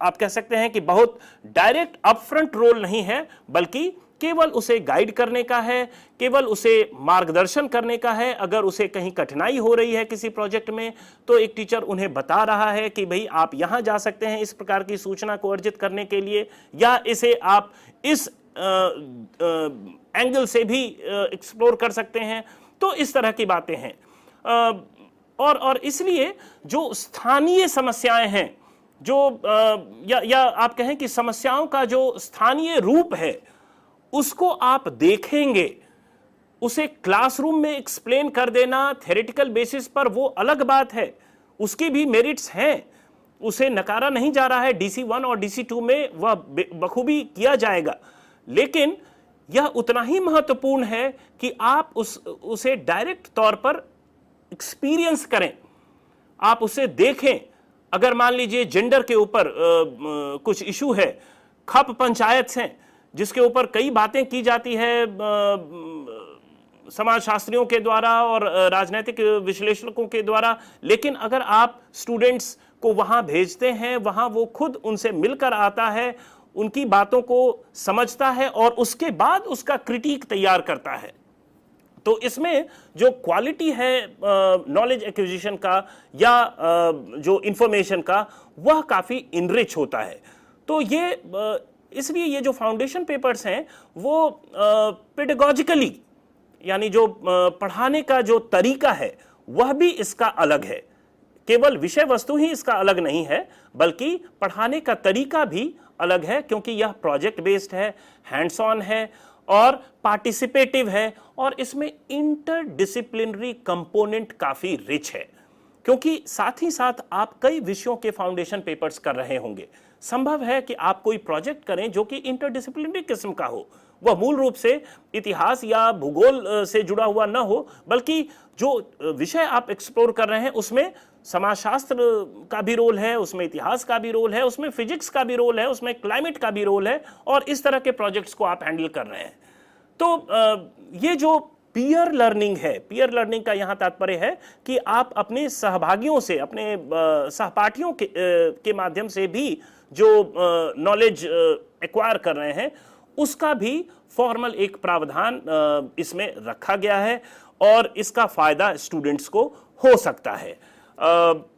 आप कह सकते हैं कि बहुत डायरेक्ट अपफ्रंट रोल नहीं है, बल्कि केवल उसे गाइड करने का है, केवल उसे मार्गदर्शन करने का है। अगर उसे कहीं कठिनाई हो रही है किसी प्रोजेक्ट में, तो एक टीचर उन्हें बता रहा है कि भाई आप यहां जा सकते हैं इस प्रकार की सूचना को अर्जित करने के लिए, या इसे आप इस एंगल से भी एक्सप्लोर कर सकते हैं। तो इस तरह की बातें हैं। और इसलिए जो स्थानीय समस्याएं हैं, जो या आप कहें कि समस्याओं का जो स्थानीय रूप है, उसको आप देखेंगे, उसे क्लासरूम में एक्सप्लेन कर देना थ्योरेटिकल बेसिस पर, वो अलग बात है, उसकी भी मेरिट्स हैं, उसे नकारा नहीं जा रहा है। DC1 और DC2 में वह बखूबी किया जाएगा, लेकिन यह उतना ही महत्वपूर्ण है कि आप उसे डायरेक्ट तौर पर एक्सपीरियंस करें, आप उसे देखें। अगर मान लीजिए जेंडर के ऊपर कुछ इशू है, खप पंचायत हैं जिसके ऊपर कई बातें की जाती है समाजशास्त्रियों के द्वारा और राजनीतिक विश्लेषकों के द्वारा, लेकिन अगर आप स्टूडेंट्स को वहां भेजते हैं, वहां वो खुद उनसे मिलकर आता है, उनकी बातों को समझता है और उसके बाद उसका क्रिटिक तैयार करता है, तो इसमें जो क्वालिटी है नॉलेज एक्विजिशन का या जो इंफॉर्मेशन का, वह काफी इनरिच होता है। तो ये इसलिए ये जो फाउंडेशन पेपर्स हैं वो पेडागॉजिकली, यानी जो पढ़ाने का जो तरीका है वह भी इसका अलग है। केवल विषय वस्तु ही इसका अलग नहीं है, बल्कि पढ़ाने का तरीका भी अलग है, क्योंकि यह प्रोजेक्ट बेस्ड है, हैंड्स ऑन है और पार्टिसिपेटिव है, और इसमें इंटरडिसिप्लिनरी कंपोनेंट काफी रिच है, क्योंकि साथ ही साथ आप कई विषयों के फाउंडेशन पेपर्स कर रहे होंगे। संभव है कि आप कोई प्रोजेक्ट करें जो कि इंटरडिसिप्लिनरी किस्म का हो, वह मूल रूप से इतिहास या भूगोल से जुड़ा हुआ न हो, बल्कि जो विषय आप एक्सप्लोर कर रहे हैं उसमें समाजशास्त्र का भी रोल है, उसमें इतिहास का भी रोल है, उसमें फिजिक्स का भी रोल है, उसमें क्लाइमेट का भी रोल है, और इस तरह के प्रोजेक्ट्स को आप हैंडल कर रहे हैं। तो ये जो पीयर लर्निंग है। पीयर लर्निंग का यहां तात्पर्य है कि आप अपने सहभागियों से, अपने सहपाठियों के माध्यम से भी जो नॉलेज एक्वायर कर रहे हैं उसका भी फॉर्मल एक प्रावधान इसमें रखा गया है और इसका फायदा स्टूडेंट्स को हो सकता है।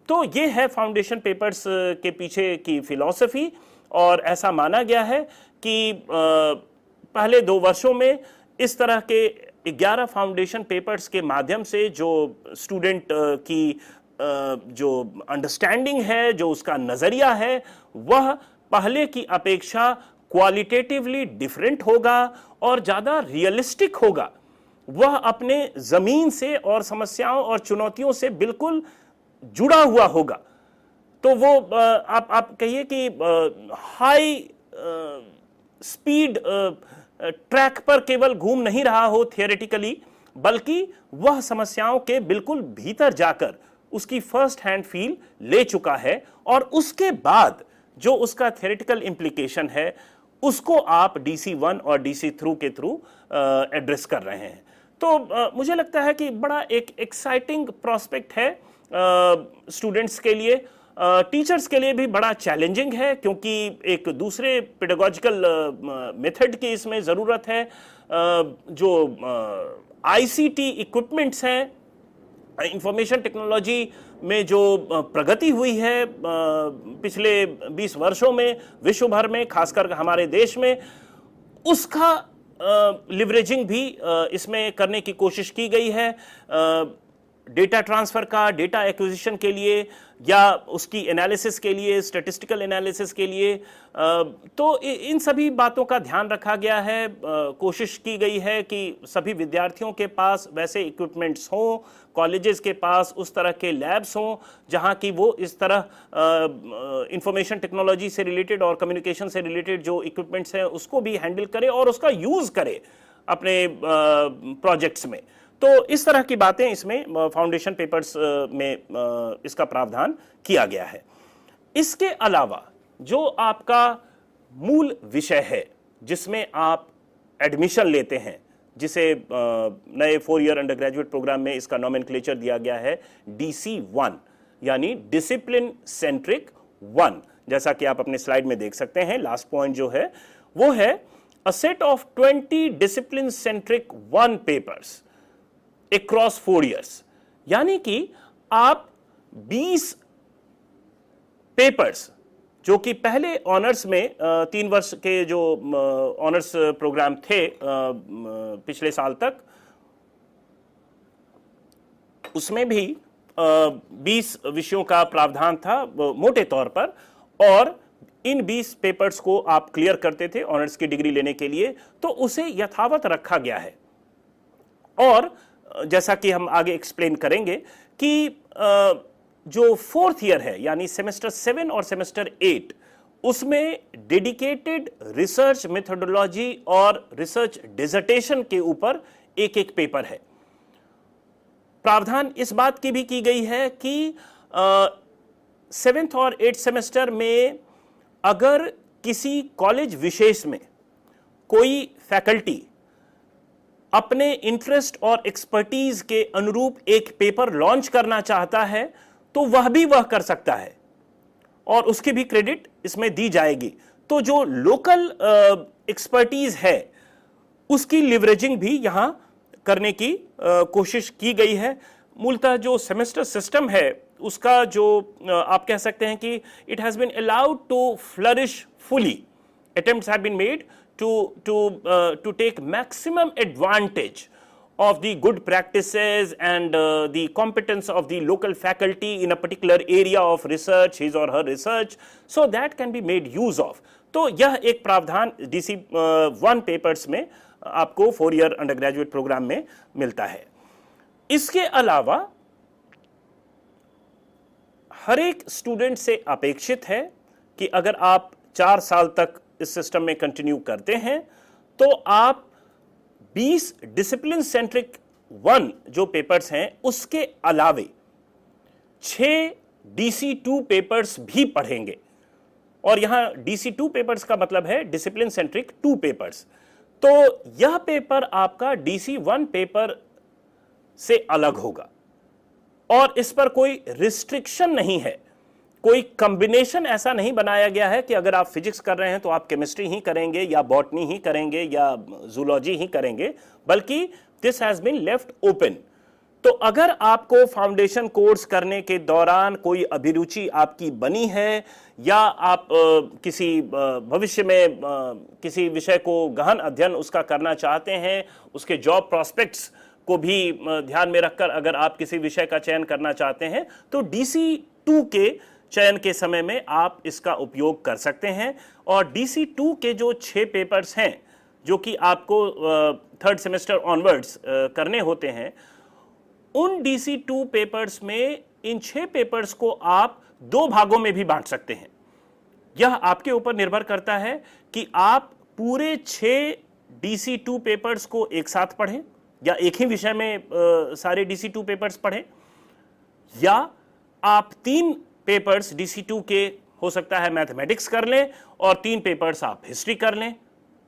तो ये है फाउंडेशन पेपर्स के पीछे की फिलॉसफी और ऐसा माना गया है कि पहले 2 वर्षों में इस तरह के 11 फाउंडेशन पेपर्स के माध्यम से जो स्टूडेंट की जो अंडरस्टैंडिंग है, जो उसका नजरिया है, वह पहले की अपेक्षा क्वालिटेटिवली डिफरेंट होगा और ज्यादा रियलिस्टिक होगा। वह अपने जमीन से और समस्याओं और चुनौतियों से बिल्कुल जुड़ा हुआ होगा। तो वो आप कहिए कि हाई स्पीड ट्रैक पर केवल घूम नहीं रहा हो थियोरेटिकली, बल्कि वह समस्याओं के बिल्कुल भीतर जाकर उसकी फर्स्ट हैंड फील ले चुका है और उसके बाद जो उसका थियोरेटिकल इंप्लीकेशन है उसको आप DC1 और DC2 के थ्रू एड्रेस कर रहे हैं। तो मुझे लगता है कि बड़ा एक एक्साइटिंग प्रोस्पेक्ट है स्टूडेंट्स के लिए। टीचर्स के लिए भी बड़ा चैलेंजिंग है क्योंकि एक दूसरे पेडागोजिकल मेथड की इसमें ज़रूरत है। जो ICT इक्विपमेंट्स हैं, इंफॉर्मेशन टेक्नोलॉजी में जो प्रगति हुई है पिछले 20 वर्षों में विश्व भर में, खासकर हमारे देश में, उसका लिवरेजिंग भी इसमें करने की कोशिश की गई है। डेटा ट्रांसफर का, डेटा एक्विजिशन के लिए या उसकी एनालिसिस के लिए, स्टैटिस्टिकल एनालिसिस के लिए, तो इन सभी बातों का ध्यान रखा गया है। कोशिश की गई है कि सभी विद्यार्थियों के पास वैसे इक्विपमेंट्स हों, कॉलेजेस के पास उस तरह के लैब्स हों जहां की वो इस तरह इंफॉर्मेशन टेक्नोलॉजी से रिलेटेड और कम्युनिकेशन से रिलेटेड जो इक्विपमेंट्स हैं उसको भी हैंडल करे और उसका यूज करे अपने प्रोजेक्ट्स में। तो इस तरह की बातें इसमें फाउंडेशन पेपर्स में इसका प्रावधान किया गया है। इसके अलावा जो आपका मूल विषय है जिसमें आप एडमिशन लेते हैं, जिसे नए 4 ईयर अंडर ग्रेजुएट प्रोग्राम में इसका नॉमेनक्लेचर दिया गया है DC1, यानी डिसिप्लिन सेंट्रिक 1। जैसा कि आप अपने स्लाइड में देख सकते हैं, लास्ट पॉइंट जो है वो है a set of 20 discipline centric 1 papers across 4 years, यानी कि आप 20 पेपर्स जो कि पहले ऑनर्स में 3 वर्ष के जो ऑनर्स प्रोग्राम थे पिछले साल तक, उसमें भी 20 विषयों का प्रावधान था मोटे तौर पर, और इन 20 पेपर्स को आप क्लियर करते थे ऑनर्स की डिग्री लेने के लिए, तो उसे यथावत रखा गया है। और जैसा कि हम आगे एक्सप्लेन करेंगे कि जो 4th ईयर है यानी सेमेस्टर 7 और सेमेस्टर 8, उसमें डेडिकेटेड रिसर्च मेथोडोलॉजी और रिसर्च डिसर्टेशन के ऊपर एक पेपर है। प्रावधान इस बात की भी की गई है कि 7th और 8th सेमेस्टर में अगर किसी कॉलेज विशेष में कोई फैकल्टी अपने इंटरेस्ट और एक्सपर्टीज के अनुरूप एक पेपर लॉन्च करना चाहता है तो वह कर सकता है और उसकी भी क्रेडिट इसमें दी जाएगी। तो जो लोकल एक्सपर्टीज है उसकी लिवरेजिंग भी यहां करने की कोशिश की गई है। मूलतः जो सेमेस्टर सिस्टम है उसका जो आप कह सकते हैं कि it has been allowed to flourish fully. Attempts have been made to take maximum advantage of the good practices and the competence of the local faculty in a particular area of research, his or her research, so that can be made use of. तो यह एक प्रावधान DC1 पेपर्स में आपको 4 ईयर अंडर ग्रेजुएट प्रोग्राम में मिलता है। इसके अलावा हर एक स्टूडेंट से अपेक्षित है कि अगर आप 4 साल तक इस सिस्टम में कंटिन्यू करते हैं तो आप 20 डिसिप्लिन सेंट्रिक 1 जो पेपर्स हैं उसके अलावे 6 DC2 पेपर्स भी पढ़ेंगे। और यहां DC2 पेपर्स का मतलब है डिसिप्लिन सेंट्रिक 2 पेपर्स। तो यह पेपर आपका DC1 पेपर से अलग होगा और इस पर कोई रिस्ट्रिक्शन नहीं है, कोई कॉम्बिनेशन ऐसा नहीं बनाया गया है कि अगर आप फिजिक्स कर रहे हैं तो आप केमिस्ट्री ही करेंगे या बॉटनी ही करेंगे या जूलॉजी ही करेंगे, बल्कि this has been left open. तो अगर आपको फाउंडेशन कोर्स करने के दौरान कोई अभिरुचि आपकी बनी है या आप किसी भविष्य में किसी विषय को गहन अध्ययन उसका करना चाहते हैं, उसके जॉब प्रोस्पेक्ट्स को भी ध्यान में रखकर अगर आप किसी विषय का चयन करना चाहते हैं, तो DC2 के चयन के समय में आप इसका उपयोग कर सकते हैं। और DC2 के जो 6 पेपर्स हैं जो कि आपको 3rd सेमेस्टर ऑनवर्ड्स करने होते हैं, उन DC2 पेपर्स में इन 6 पेपर्स को आप 2 भागों में भी बांट सकते हैं। यह आपके ऊपर निर्भर करता है कि आप पूरे 6 DC2 पेपर्स को एक साथ पढ़ें या एक ही विषय में सारे DC2 पेपर्स पढ़ें, या आप 3 पेपर्स DC2 के हो सकता है मैथमेटिक्स कर लें और 3 पेपर्स आप हिस्ट्री कर लें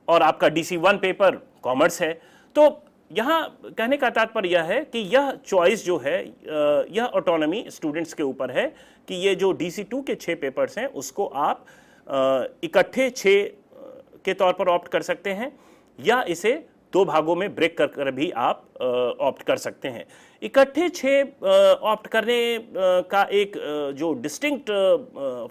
और आपका DC1 पेपर कॉमर्स है। तो यहां कहने का तात्पर्य यह है कि यह चॉइस जो है, यह ऑटोनॉमी स्टूडेंट्स के ऊपर है कि ये जो DC2 के 6 पेपर्स हैं उसको आप इकट्ठे 6 के तौर पर ऑप्ट कर सकते हैं या इसे 2 भागों में ब्रेक कर भी आप ऑप्ट कर सकते हैं। इकट्ठे 6 ऑप्ट करने का एक जो डिस्टिंक्ट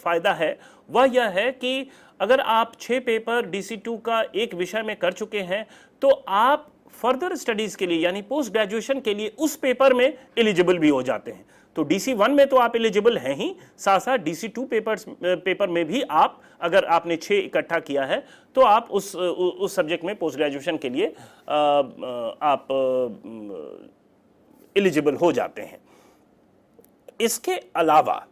फायदा है वह यह है कि अगर आप 6 पेपर DC2 का एक विषय में कर चुके हैं तो आप फर्दर स्टडीज के लिए यानी पोस्ट ग्रेजुएशन के लिए उस पेपर में एलिजिबल भी हो जाते हैं। तो DC1 में तो आप एलिजिबल हैं ही, साथ साथ DC2 पेपर में भी आप अगर आपने 6 इकट्ठा किया है तो आप उस सब्जेक्ट में पोस्ट ग्रेजुएशन के लिए आप एलिजिबल हो जाते हैं। इसके अलावा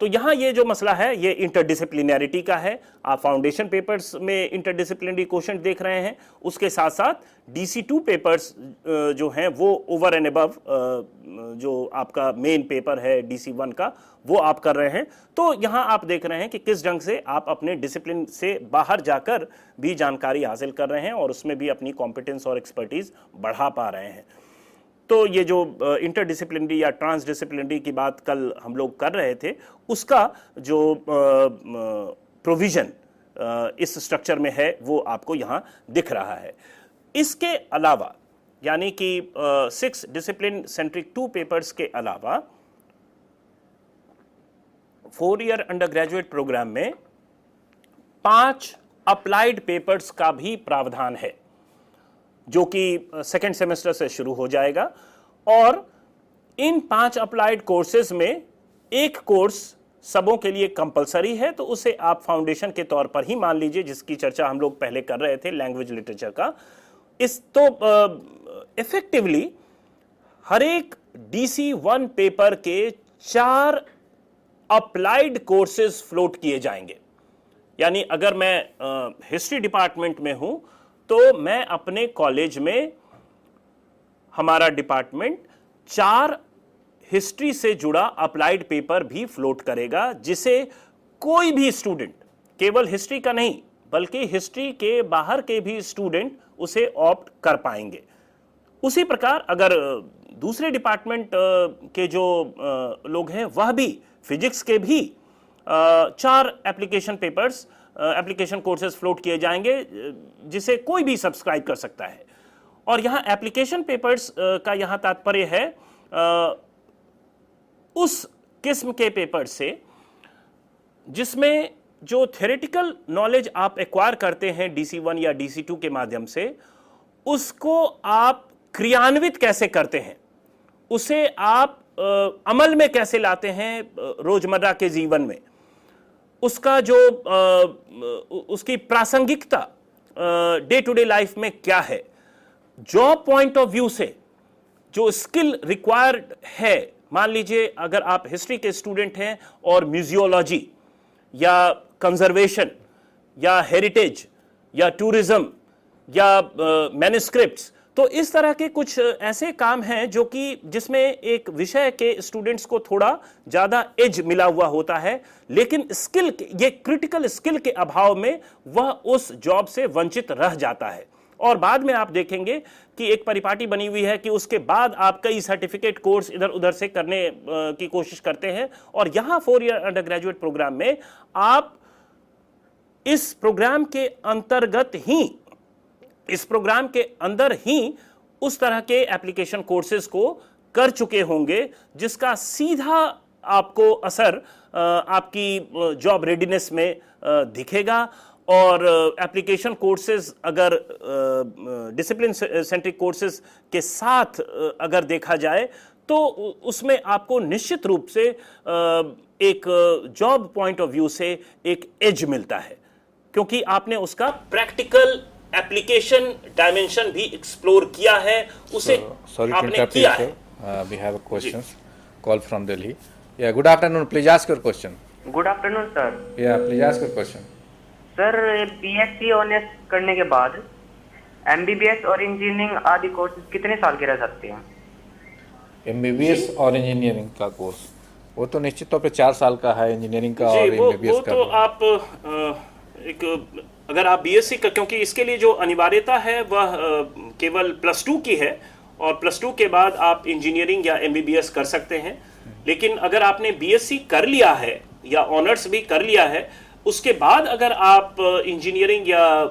तो यहां ये जो मसला है ये इंटरडिसिप्लिनैरिटी का है। आप फाउंडेशन पेपर्स में इंटरडिसिप्लिनरी क्वेश्चन देख रहे हैं, उसके साथ साथ DC2 पेपर्स जो हैं वो ओवर एंड अबव जो आपका मेन पेपर है DC1 का वो आप कर रहे हैं। तो यहां आप देख रहे हैं कि किस ढंग से आप अपने डिसिप्लिन से बाहर जाकर भी जानकारी हासिल कर रहे हैं और उसमें भी अपनी कॉम्पिटेंस और एक्सपर्टीज बढ़ा पा रहे हैं। तो ये जो इंटरडिसिप्लिनरी या ट्रांसडिसिप्लिनरी की बात कल हम लोग कर रहे थे, उसका जो प्रोविजन इस स्ट्रक्चर में है वो आपको यहां दिख रहा है। इसके अलावा यानी कि 6 डिसिप्लिन सेंट्रिक 2 पेपर्स के अलावा 4 ईयर अंडर ग्रेजुएट प्रोग्राम में 5 अप्लाइड पेपर्स का भी प्रावधान है जो कि 2nd सेमेस्टर से शुरू हो जाएगा। और इन 5 अप्लाइड कोर्सेज में एक कोर्स सबों के लिए कंपलसरी है, तो उसे आप फाउंडेशन के तौर पर ही मान लीजिए, जिसकी चर्चा हम लोग पहले कर रहे थे, लैंग्वेज लिटरेचर का। इस तो इफेक्टिवली हर एक DC1 पेपर के 4 अप्लाइड कोर्सेज फ्लोट किए जाएंगे। यानी अगर मैं हिस्ट्री डिपार्टमेंट में हूं तो मैं अपने कॉलेज में, हमारा डिपार्टमेंट 4 हिस्ट्री से जुड़ा अप्लाइड पेपर भी फ्लोट करेगा, जिसे कोई भी स्टूडेंट, केवल हिस्ट्री का नहीं बल्कि हिस्ट्री के बाहर के भी स्टूडेंट उसे ऑप्ट कर पाएंगे। उसी प्रकार अगर दूसरे डिपार्टमेंट के जो लोग हैं वह भी फिजिक्स के भी 4 application papers, application courses float किए जाएंगे जिसे कोई भी सब्सक्राइब कर सकता है। और यहां एप्लीकेशन पेपर्स का यहां तात्पर्य है उस किस्म के पेपर से जिसमें जो थ्योरेटिकल नॉलेज आप एक्वायर करते हैं DC1 या DC2 के माध्यम से, उसको आप क्रियान्वित कैसे करते हैं, उसे आप अमल में कैसे लाते हैं रोजमर्रा के जीवन में, उसका जो उसकी प्रासंगिकता डे टू डे लाइफ में क्या है, जॉब पॉइंट ऑफ व्यू से जो स्किल रिक्वायर्ड है। मान लीजिए अगर आप हिस्ट्री के स्टूडेंट हैं और म्यूजियोलॉजी या कंजर्वेशन या हेरिटेज या टूरिज्म या मैन्युस्क्रिप्ट्स, तो इस तरह के कुछ ऐसे काम हैं जो कि जिसमें एक विषय के स्टूडेंट्स को थोड़ा ज्यादा एज मिला हुआ होता है, लेकिन स्किल, ये क्रिटिकल स्किल के अभाव में वह उस जॉब से वंचित रह जाता है। और बाद में आप देखेंगे कि एक परिपाटी बनी हुई है कि उसके बाद आप कई सर्टिफिकेट कोर्स इधर उधर से करने की कोशिश करते हैं। और यहां 4 ईयर अंडर ग्रेजुएट प्रोग्राम में आप इस प्रोग्राम के अंदर ही उस तरह के एप्लीकेशन कोर्सेज को कर चुके होंगे जिसका सीधा आपको असर आपकी जॉब रेडीनेस में दिखेगा। और एप्लीकेशन कोर्सेज अगर डिसिप्लिन सेंट्रिक कोर्सेज के साथ अगर देखा जाए तो उसमें आपको निश्चित रूप से एक जॉब पॉइंट ऑफ व्यू से एक एज मिलता है, क्योंकि आपने उसका प्रैक्टिकल एप्लीकेशन डायमेंशन भी एक्सप्लोर किया है, उसे आपने किया है। We have a questions call from Delhi. Yeah, good afternoon. Please ask your question. Good afternoon sir. Yeah, please ask your question. Sir BSc honours करने के बाद एमबीबीएस और इंजीनियरिंग आदि कोर्सेज कितने साल के रह सकते हैं? MBBS और इंजीनियरिंग का कोर्स वो तो निश्चित तौर पे 4 साल का है, इंजीनियरिंग का और वो MBBS का। तो आप अगर आप बीएससी का, क्योंकि इसके लिए जो अनिवार्यता है वह केवल +2 की है और +2 के बाद आप इंजीनियरिंग या एमबीबीएस कर सकते हैं। लेकिन अगर आपने बीएससी कर लिया है या ऑनर्स भी कर लिया है, उसके बाद अगर आप इंजीनियरिंग या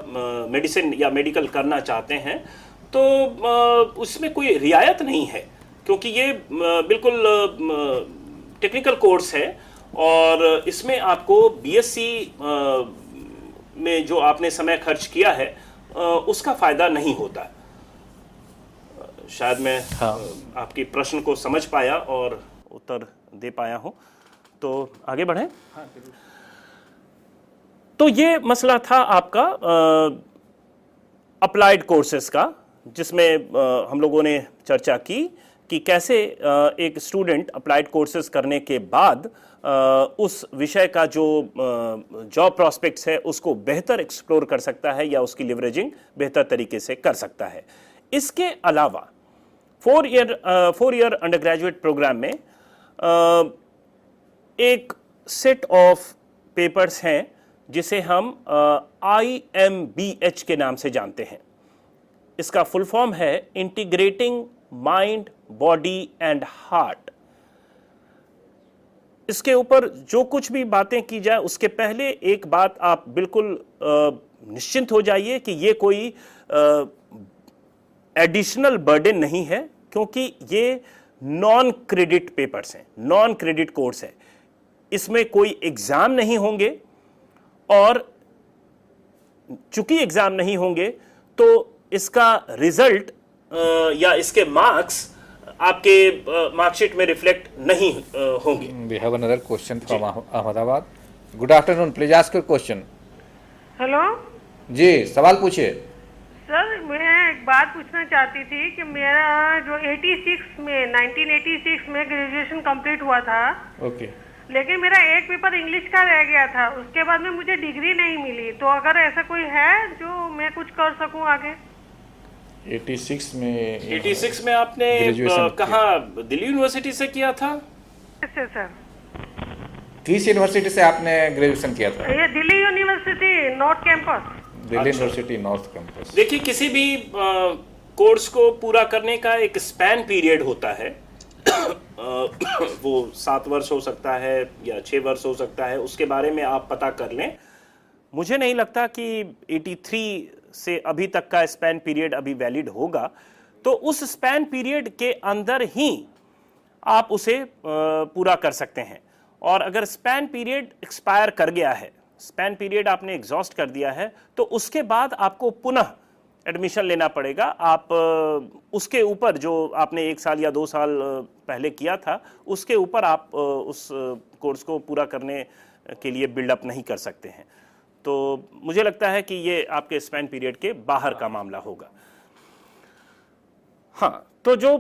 मेडिसिन या मेडिकल करना चाहते हैं तो उसमें कोई रियायत नहीं है, क्योंकि ये बिल्कुल टेक्निकल कोर्स है और इसमें आपको बीएससी में जो आपने समय खर्च किया है उसका फायदा नहीं होता। शायद मैं आपकी प्रश्न को समझ पाया और उत्तर दे पाया हूं, तो आगे बढ़ें। तो ये मसला था आपका अप्लाइड कोर्सेज का, जिसमें हम लोगों ने चर्चा की कि कैसे एक स्टूडेंट अप्लाइड कोर्सेज करने के बाद उस विषय का जो जॉब प्रोस्पेक्ट्स है उसको बेहतर एक्सप्लोर कर सकता है या उसकी लिवरेजिंग बेहतर तरीके से कर सकता है। इसके अलावा 4 ईयर अंडर ग्रेजुएट प्रोग्राम में एक सेट ऑफ पेपर्स हैं जिसे हम IMBH के नाम से जानते हैं। इसका फुल फॉर्म है integrating mind, body and heart. इसके ऊपर जो कुछ भी बातें की जाए उसके पहले एक बात आप बिल्कुल निश्चिंत हो जाइए कि ये कोई एडिशनल बर्डन नहीं है, क्योंकि ये नॉन क्रेडिट पेपर्स हैं, नॉन क्रेडिट कोर्स है। इसमें कोई एग्जाम नहीं होंगे और चूंकि एग्जाम नहीं होंगे तो इसका रिजल्ट या इसके मार्क्स आपके मार्कशीट में रिफ्लेक्ट नहीं होंगे। We have another question from Ahmedabad. Good afternoon. Please ask your question. Hello जी, सवाल पूछिए। सर, मैं एक बात पूछना चाहती थी कि मेरा जो 1986 में ग्रेजुएशन कंप्लीट हुआ था, ओके, लेकिन मेरा एक पेपर इंग्लिश का रह गया था, उसके बाद में मुझे डिग्री नहीं मिली। तो अगर ऐसा कोई है जो मैं कुछ कर सकूं आगे? 86 में आपने कहाँ, दिल्ली यूनिवर्सिटी से किया था? सर, किस यूनिवर्सिटी से आपने ग्रेजुएशन किया था? ये Delhi university north campus. Delhi university north campus. देखिए, किसी भी कोर्स को पूरा करने का एक स्पैन पीरियड होता है। वो 7 वर्ष हो सकता है या 6 वर्ष हो सकता है, उसके बारे में आप पता कर लें। मुझे नहीं लगता कि 83 से अभी तक का स्पैन पीरियड अभी वैलिड होगा, तो उस स्पैन पीरियड के अंदर ही आप उसे पूरा कर सकते हैं। और अगर स्पैन पीरियड एक्सपायर कर गया है, स्पैन पीरियड आपने एग्जॉस्ट कर दिया है, तो उसके बाद आपको पुनः एडमिशन लेना पड़ेगा। आप उसके ऊपर जो आपने 1 साल या 2 साल पहले किया था, उसके ऊपर आप उस कोर्स को पूरा करने के लिए बिल्डअप नहीं कर सकते हैं। तो मुझे लगता है कि ये आपके स्पैन पीरियड के बाहर का मामला होगा। हाँ, तो जो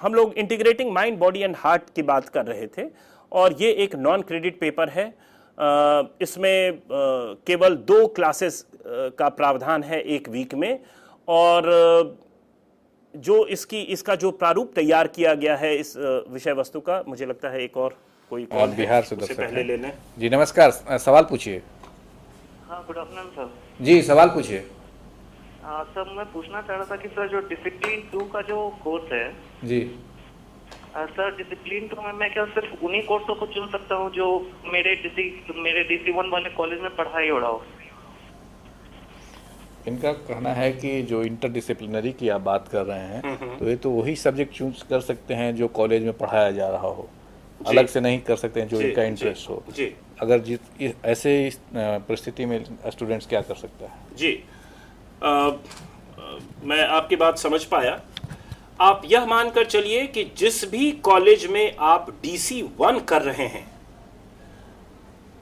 हम लोग integrating mind, body and heart की बात कर रहे थे, और ये एक नॉन क्रेडिट पेपर है। इसमें केवल 2 क्लासेस का प्रावधान है 1 वीक में, और जो इसका जो प्रारूप तैयार किया गया है इस विषय वस्तु का, मुझे लगता है एक और कोई कॉल बिहार से पहले ले लें। जी नमस्कार, सवाल पूछिए। हाँ, गुड आफ्टरनून सर। जी सवाल पूछिए। सर मैं पूछना चाह रहा था कि सर जो डिसिप्लिन 2 का जो कोर्स है, जी सर डिसिप्लिन 2 में मैं क्या सिर्फ उन्हीं कोर्सों को चुन सकता हूँ जो मेरे DC 1 वाले कॉलेज में पढ़ाई हो रहा हो? इनका कहना है कि जो इंटरडिसिप्लिनरी की आप बात कर रहे हैं तो ये तो वही सब्जेक्ट चूज कर सकते हैं जो कॉलेज में पढ़ाया जा रहा हो, अलग से नहीं कर सकते हैं जो इनका इंटरेस्ट हो। जी अगर ऐसे परिस्थिति में स्टूडेंट्स क्या कर सकता है? जी मैं आपकी बात समझ पाया। आप यह मानकर चलिए कि जिस भी कॉलेज में आप DC 1 कर रहे हैं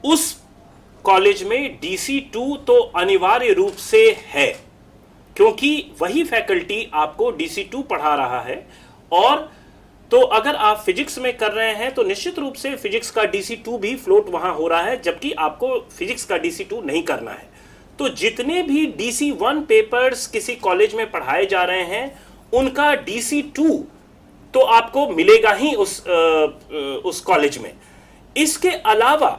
उस कॉलेज में DC 2 तो अनिवार्य रूप से है, क्योंकि वही फैकल्टी आपको DC 2 पढ़ा रहा है। और तो अगर आप फिजिक्स में कर रहे हैं तो निश्चित रूप से फिजिक्स का DC 2 भी फ्लोट वहां हो रहा है, जबकि आपको फिजिक्स का DC 2 नहीं करना है। तो जितने भी DC 1 पेपर्स किसी कॉलेज में पढ़ाए जा रहे हैं उनका DC 2 तो आपको मिलेगा ही उस कॉलेज में। इसके अलावा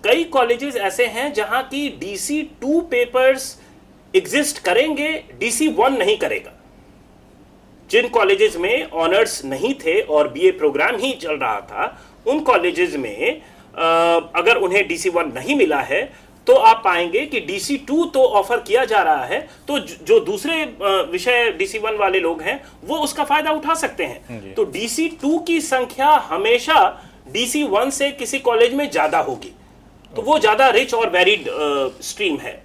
कई कॉलेजेस ऐसे हैं जहां की DC 2 पेपर्स एग्जिस्ट करेंगे, DC 1 नहीं करेगा। जिन कॉलेजेस में ऑनर्स नहीं थे और BA प्रोग्राम ही चल रहा था, उन कॉलेजेस में अगर उन्हें DC 1 नहीं मिला है तो आप पाएंगे कि DC 2 तो ऑफर किया जा रहा है, तो जो दूसरे विषय DC 1 वाले लोग हैं वो उसका फायदा उठा सकते हैं। तो DC 2 की संख्या हमेशा DC 1 से किसी कॉलेज में ज्यादा होगी, तो वो ज्यादा रिच और वेरिड स्ट्रीम है।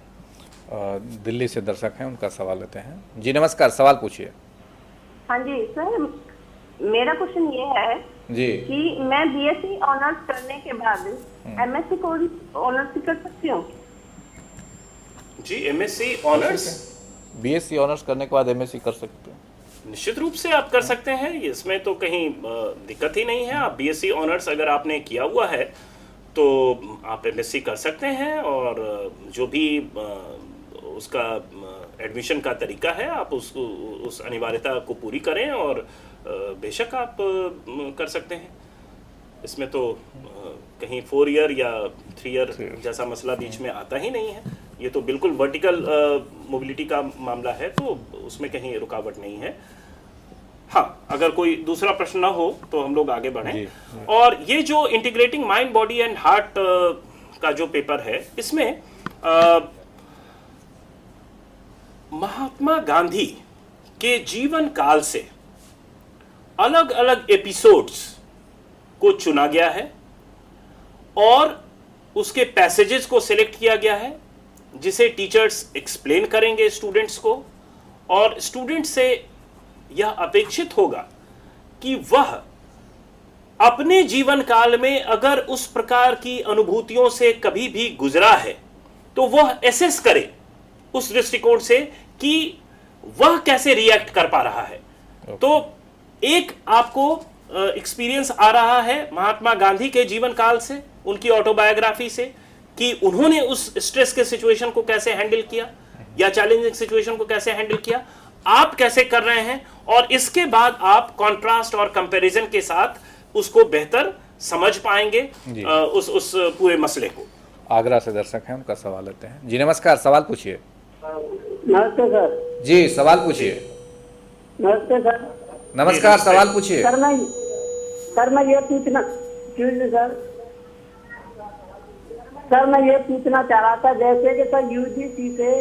दिल्ली से दर्शक हैं, उनका सवाल लेते हैं। जी नमस्कार, सवाल पूछिए। हाँ जी सर, मेरा क्वेश्चन ये है जी कि मैं BSc ऑनर्स करने के बाद MSc कोर्स ऑनर्स कर सकती हूँ? जी MSc ऑनर्स, BSc ऑनर्स करने के बाद MSc कर सकते हैं? निश्चित रूप से आप कर सकते हैं, इसमें तो कहीं दिक्कत ही नहीं है। आप BSc ऑनर्स अगर आपने किया हुआ है तो आप MSc कर सकते हैं, और जो भी उसका एडमिशन का तरीका है आप उस अनिवार्यता को पूरी करें और बेशक आप कर सकते हैं। इसमें तो कहीं 4 ईयर या 3 ईयर जैसा मसला बीच में आता ही नहीं है। ये तो बिल्कुल वर्टिकल मोबिलिटी का मामला है, तो उसमें कहीं रुकावट नहीं है। हाँ, अगर कोई दूसरा प्रश्न ना हो तो हम लोग आगे बढ़ें। और ये जो integrating mind body and heart का जो पेपर है, इसमें महात्मा गांधी के जीवन काल से अलग अलग एपिसोड्स को चुना गया है और उसके पैसेजेस को सिलेक्ट किया गया है, जिसे टीचर्स एक्सप्लेन करेंगे स्टूडेंट्स को, और स्टूडेंट से यह अपेक्षित होगा कि वह अपने जीवन काल में अगर उस प्रकार की अनुभूतियों से कभी भी गुजरा है तो वह एसेस करे उस दृष्टिकोण से कि वह कैसे रिएक्ट कर पा रहा है। तो एक आपको एक्सपीरियंस आ रहा है महात्मा गांधी के जीवन काल से, उनकी ऑटोबायोग्राफी से, कि उन्होंने उस स्ट्रेस के सिचुएशन को कैसे हैंडल किया या चैलेंजिंग सिचुएशन को कैसे हैंडल किया, आप कैसे कर रहे हैं, और इसके बाद आप कॉन्ट्रास्ट और कंपैरिजन के साथ उसको बेहतर समझ पाएंगे उस पूरे मसले को। आगरा से दर्शक हैं, उनका सवाल लेते हैं। जी नमस्कार, सवाल पूछिए। नमस्ते सर। जी सवाल पूछिए। नमस्ते सर। नमस्कार, सवाल पूछिए। सर मैं ये पूछना सर मैं ये पूछना चाह रहा था, जैसे कि सर UGC से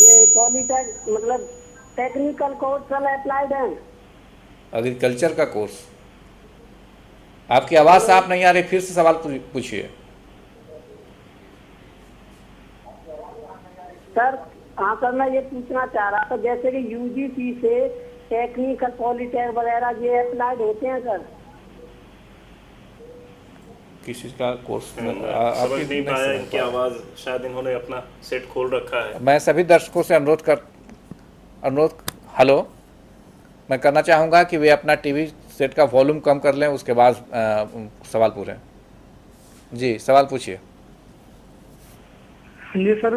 ये पॉलिटेक मतलब टेक्निकल कोर्स सब अप्लाइड है, एग्रीकल्चर का कोर्स। आपकी आवाज साफ नहीं आ रही, फिर से सवाल पूछिए। सर हाँ सर, मैं ये पूछना चाह रहा था, जैसे कि UGC से टेक्निकल पॉलिटेक वगैरह ये अप्लाइड होते हैं सर? किसी का कोर्स समझ नहीं पाया इनकी आवाज, शायद इन्होंने अपना सेट खोल रखा है। मैं सभी दर्शकों से हेलो, मैं करना चाहूँगा कि वे अपना टीवी सेट का वॉल्यूम कम कर लें, उसके बाद सवाल पूछें। जी सवाल पूछिए। जी सर,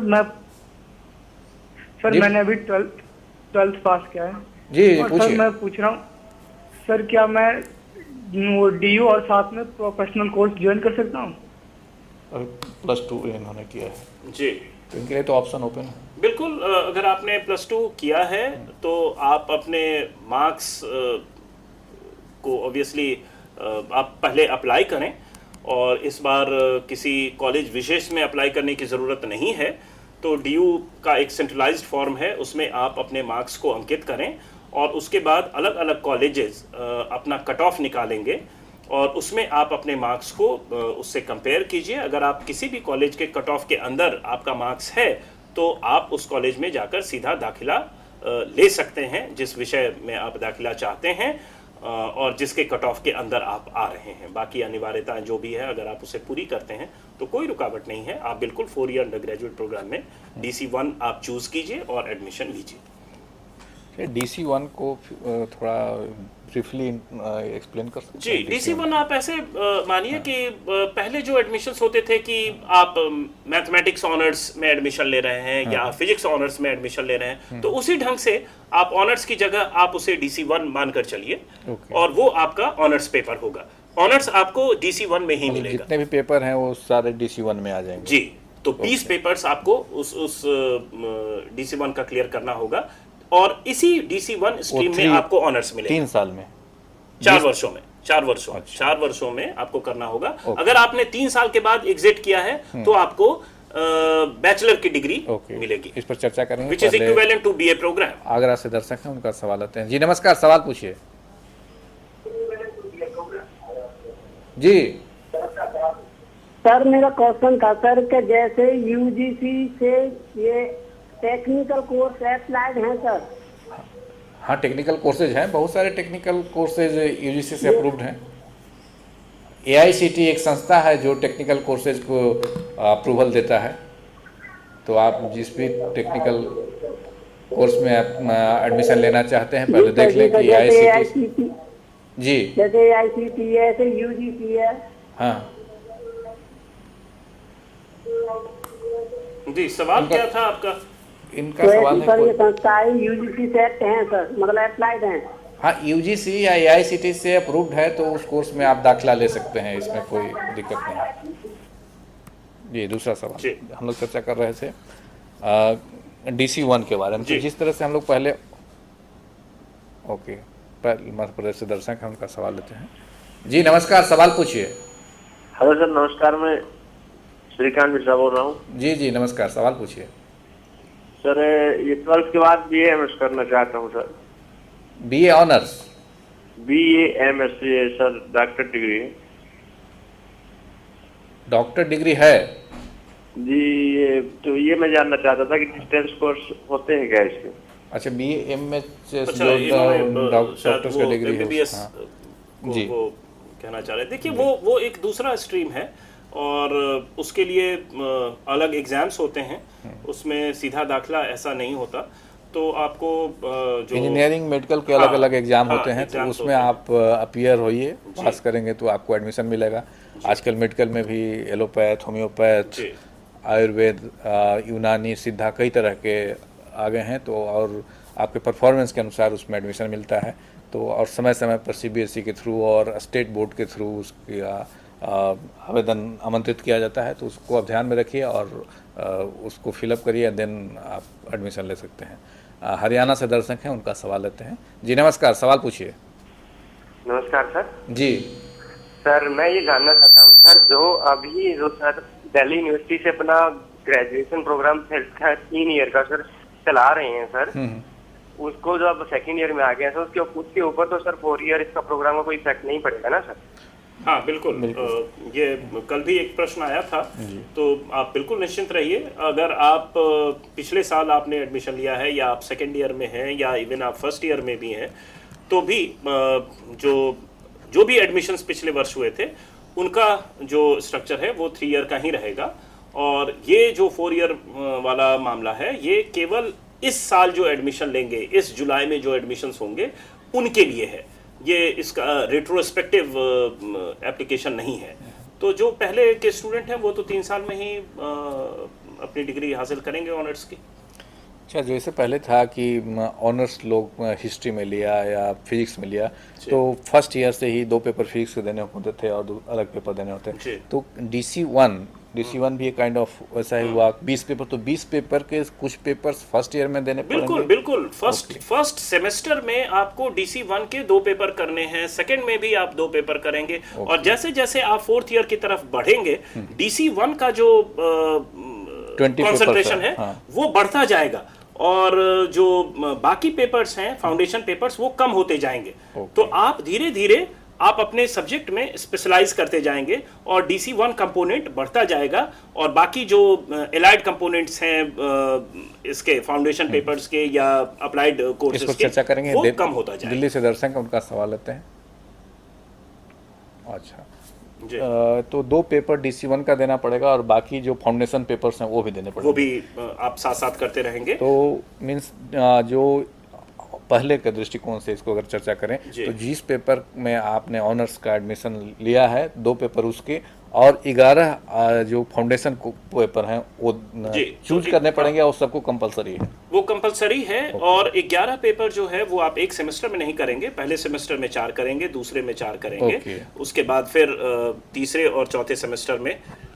मैंने अभी 12th पास किया है जी, और सर मैं पूछ रहा हूँ सर, क्या मैं वो DU और साथ में प्रोफेशनल कोर्स ज्वाइन कर सकता हूँ? +2 इन्होंने किया है। जी तो इनके लिए तो ऑप्शन ओपन है। बिल्कुल, अगर आपने +2 किया है तो आप अपने मार्क्स को ऑब्वियसली आप पहले अप्लाई करें, और इस बार किसी कॉलेज विशेष में अप्लाई करने की ज़रूरत नहीं है। तो DU का एक सेंट्रलाइज्ड फॉर्म है, उसमें आप अपने मार्क्स को अंकित करें और उसके बाद अलग अलग कॉलेजेस अपना कट ऑफ निकालेंगे और उसमें आप अपने मार्क्स को उससे कंपेयर कीजिए। अगर आप किसी भी कॉलेज के कट ऑफ के अंदर आपका मार्क्स है तो आप उस कॉलेज में जाकर सीधा दाखिला ले सकते हैं जिस विषय में आप दाखिला चाहते हैं और जिसके कट ऑफ के अंदर आप आ रहे हैं। बाकी अनिवार्यताएं जो भी है, अगर आप उसे पूरी करते हैं तो कोई रुकावट नहीं है। आप बिल्कुल 4 ईयर अंडर ग्रेजुएट प्रोग्राम में DC1 आप चूज़ कीजिए और एडमिशन लीजिए। DC1 को थोड़ा ब्रीफली एक्सप्लेन कर सकते जी, DC1 आप ऐसे मानिए कि पहले जो एडमिशन्स होते थे कि आप मैथमेटिक्स ऑनर्स में एडमिशन ले रहे हैं या फिजिक्स ऑनर्स में एडमिशन ले रहे हैं, तो उसी ढंग से आप ऑनर्स की जगह आप उसे DC1 मानकर चलिए और वो आपका ऑनर्स पेपर होगा। ऑनर्स आपको DC1 में ही मिलेगा। जितने भी पेपर हैं वो सारे DC1 में आ जाएंगे। जी, तो 20 पेपर्स आपको उस DC1 का क्लियर करना होगा और इसी DC1 स्ट्रीम में आपको ऑनर्स मिलेगा 3 साल में, 4 वर्षों में, 4 वर्षों में आपको करना होगा। अगर आपने 3 साल के बाद एग्जिट किया है तो आपको बैचलर की डिग्री मिलेगी। इस पर चर्चा करेंगे, which is equivalent to BA programme. Agra से दर्शक हैं, उनका सवाल आते हैं। जी नमस्कार, सवाल पूछिए। जी सर मेरा क्वेश्चन था सर कि जैसे UGC से ये टेक्निकल कोर्स अप्लाइड हैं सर? हाँ, टेक्निकल कोर्सेज हैं, बहुत सारे टेक्निकल कोर्सेज UGC से अप्रूव्ड हैं। AICT एक संस्था है जो टेक्निकल कोर्सेज को अप्रूवल देता है। तो आप जिस भी टेक्निकल कोर्स में एडमिशन लेना चाहते हैं पहले देख लें कि AICT जी जैसे AICT है, ऐसे UGC है। हाँ जी, सवाल क्या था आपका? इनका सवाल है सर ये संस्थाएं UGC से हैं सर, मतलब अप्लाइड हैं? हाँ, UGC या AICT से अप्रूव्ड है तो उस कोर्स में आप दाखिला ले सकते हैं, इसमें कोई दिक्कत नहीं है। जी, दूसरा सवाल हम लोग चर्चा कर रहे थे DC1 के बारे में। तो जिस तरह से हम लोग पहले मध्य प्रदेश से दर्शक हैं, उनका सवाल लेते हैं। जी नमस्कार, सवाल पूछिए। हेलो सर, नमस्कार, मैं श्रीकांत मिश्रा बोल रहा हूँ। जी नमस्कार, सवाल पूछिए। सर ये 12th के बाद BA-MS करना चाहता हूँ sir. BA honours? BA-MS sir, doctor degree. Doctor degree है जी, ये मैं जानना चाहता था कि डिस्टेंस कोर्स होते हैं क्या इसके? अच्छा, BA-MS डॉक्टर्स का डिग्री है जी, वो कहना चाह रहे। देखिए, वो एक दूसरा स्ट्रीम है और उसके लिए अलग एग्जाम्स होते हैं, उसमें सीधा दाखिला ऐसा नहीं होता। तो आपको जो इंजीनियरिंग मेडिकल के अलग अलग एग्जाम होते हैं, तो उसमें आप अपीयर होइए, पास करेंगे तो आपको एडमिशन मिलेगा। आजकल मेडिकल में भी एलोपैथ, होम्योपैथ, आयुर्वेद, यूनानी, सिद्धा, कई तरह के आ गए हैं। तो और आपके परफॉर्मेंस के अनुसार उसमें एडमिशन मिलता है। तो और समय समय पर CBSE के थ्रू और स्टेट बोर्ड के थ्रू उसकी आवेदन आमंत्रित किया जाता है। तो उसको आप ध्यान में रखिए और उसको फिलअप करिए, देन आप एडमिशन ले सकते हैं। हरियाणा से दर्शक हैं, उनका सवाल लेते हैं। जी नमस्कार, सवाल पूछिए। नमस्कार सर। जी सर, मैं ये जानना चाहता हूँ सर, जो सर दिल्ली यूनिवर्सिटी से अपना ग्रेजुएशन प्रोग्राम 3 ईयर का सर चला रहे हैं सर, उसको जो अब 2nd ईयर में आ गया सर, उसके ऊपर तो सर 4 ईयर इसका प्रोग्राम का कोई इफेक्ट नहीं पड़ेगा ना सर? हाँ बिल्कुल, ये कल भी एक प्रश्न आया था, तो आप बिल्कुल निश्चिंत रहिए। अगर आप पिछले साल आपने एडमिशन लिया है या आप 2nd ईयर में हैं या इवन आप 1st ईयर में भी हैं, तो भी जो भी एडमिशन्स पिछले वर्ष हुए थे उनका जो स्ट्रक्चर है वो 3 ईयर का ही रहेगा। और ये जो 4 ईयर वाला मामला है, ये केवल इस साल जो एडमिशन लेंगे, इस जुलाई में जो एडमिशन्स होंगे उनके लिए है। ये इसका रेट्रोस्पेक्टिव एप्लीकेशन नहीं है। तो जो पहले के स्टूडेंट हैं वो तो 3 साल में ही अपनी डिग्री हासिल करेंगे ऑनर्स की। अच्छा, जैसे पहले था कि ऑनर्स लोग हिस्ट्री में लिया या फिजिक्स में लिया, तो 1st ईयर से ही 2 पेपर फिजिक्स के देने होते थे और अलग पेपर देने होते थे। तो DC1 DC1 भी काइंड ऑफ वैसा ही हुआ। 20 पेपर, तो 20 पेपर के कुछ पेपर्स फर्स्ट ईयर में देने बिल्कुल पड़ेंगे? बिल्कुल। फर्स्ट सेमेस्टर में आपको DC1 के 2 पेपर करने हैं, सेकंड में भी आप 2 पेपर करेंगे, और जैसे जैसे आप फोर्थ ईयर की तरफ बढ़ेंगे DC1 का जो 20 कंसंट्रेशन है हाँ। वो बढ़ता जाएगा, और जो बाकी पेपर्स हैं फाउंडेशन पेपर्स वो कम होते जाएंगे। तो आप धीरे धीरे आप अपने सब्जेक्ट में स्पेशलाइज करते जाएंगे और DC1 कंपोनेंट बढ़ता जाएगा, और बाकी जो एलाइड कंपोनेंट्स हैं इसके फाउंडेशन पेपर्स के या अप्लाइड कोर्सेज के, चर्चा करेंगे, वो कम होता जाएगा। दिल्ली से दर्शक उनका सवाल लेते हैं। अच्छा तो 2 पेपर DC1 का देना पड़ेगा और बाकी जो फाउंडेशन पेपर्स हैं वो भी देने पड़ेंगे, वो भी आप साथ साथ करते रहेंगे। तो मीन्स जो पहले के दृष्टिकोण से इसको अगर चर्चा करें तो जिस पेपर में आपने ऑनर्स का एडमिशन लिया है 2 पेपर उसके और 11 जो फाउंडेशन पेपर हैं वो चूज करने पड़ेंगे और सबको कंपलसरी है? वो कंपलसरी है। और 11 पेपर जो है वो आप एक सेमेस्टर में नहीं करेंगे, पहले सेमेस्टर में 4 करेंगे, दूसरे में 4 करेंगे, उसके बाद फिर तीसरे और चौथे सेमेस्टर में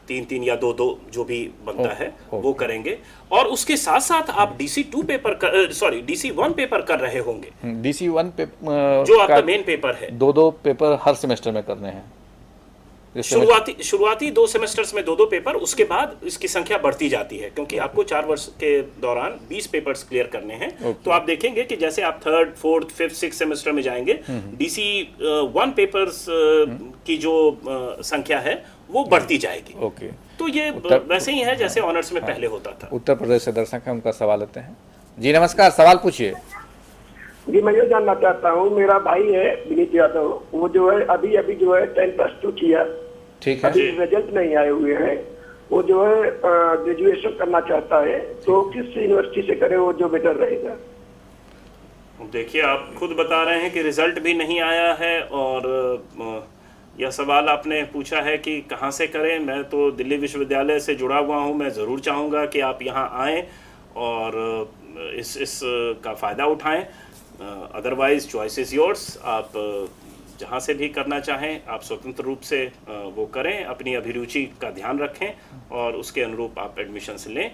3 या 2 जो भी बनता है वो करेंगे। और उसके साथ साथ आप DC1 पेपर कर रहे होंगे। DC1 जो आपका मेन पेपर है, 2 पेपर हर सेमेस्टर में करने हैं। शुरुआती 2 सेमेस्टर्स में 2 पेपर, उसके बाद इसकी संख्या बढ़ती जाती है, क्योंकि आपको 4 वर्ष के दौरान 20 पेपर्स क्लियर करने हैं। तो आप देखेंगे कि जैसे आप 3rd, 4th, 5th, 6th semester में जाएंगे, DC1 पेपर्स की जो संख्या है वो बढ़ती जाएगी। तो ये वैसे ही है जैसे ऑनर्स में पहले होता था। उत्तर प्रदेश से दर्शक है, उनका सवाल लेते हैं। जी नमस्कार, सवाल पूछिए। जी मैं ये जानना चाहता हूँ, मेरा भाई है विनीत यादव, वो जो है अभी जो है 10+2 किया, ठीक है, अभी रिजल्ट नहीं आए हुए हैं, वो जो है ग्रेजुएशन करना चाहता है, तो किस यूनिवर्सिटी से करे वो जो बेटर रहेगा? देखिए आप खुद बता रहे हैं कि रिजल्ट भी नहीं आया है, और यह सवाल आपने पूछा है कि कहाँ से करें। मैं तो दिल्ली विश्वविद्यालय से जुड़ा हुआ हूँ, मैं ज़रूर चाहूँगा कि आप यहाँ आएँ और इस का फ़ायदा उठाएं। अदरवाइज चॉइस इज़ योर्स, आप जहाँ से भी करना चाहें आप स्वतंत्र रूप से वो करें, अपनी अभिरुचि का ध्यान रखें और उसके अनुरूप आप एडमिशन्स लें।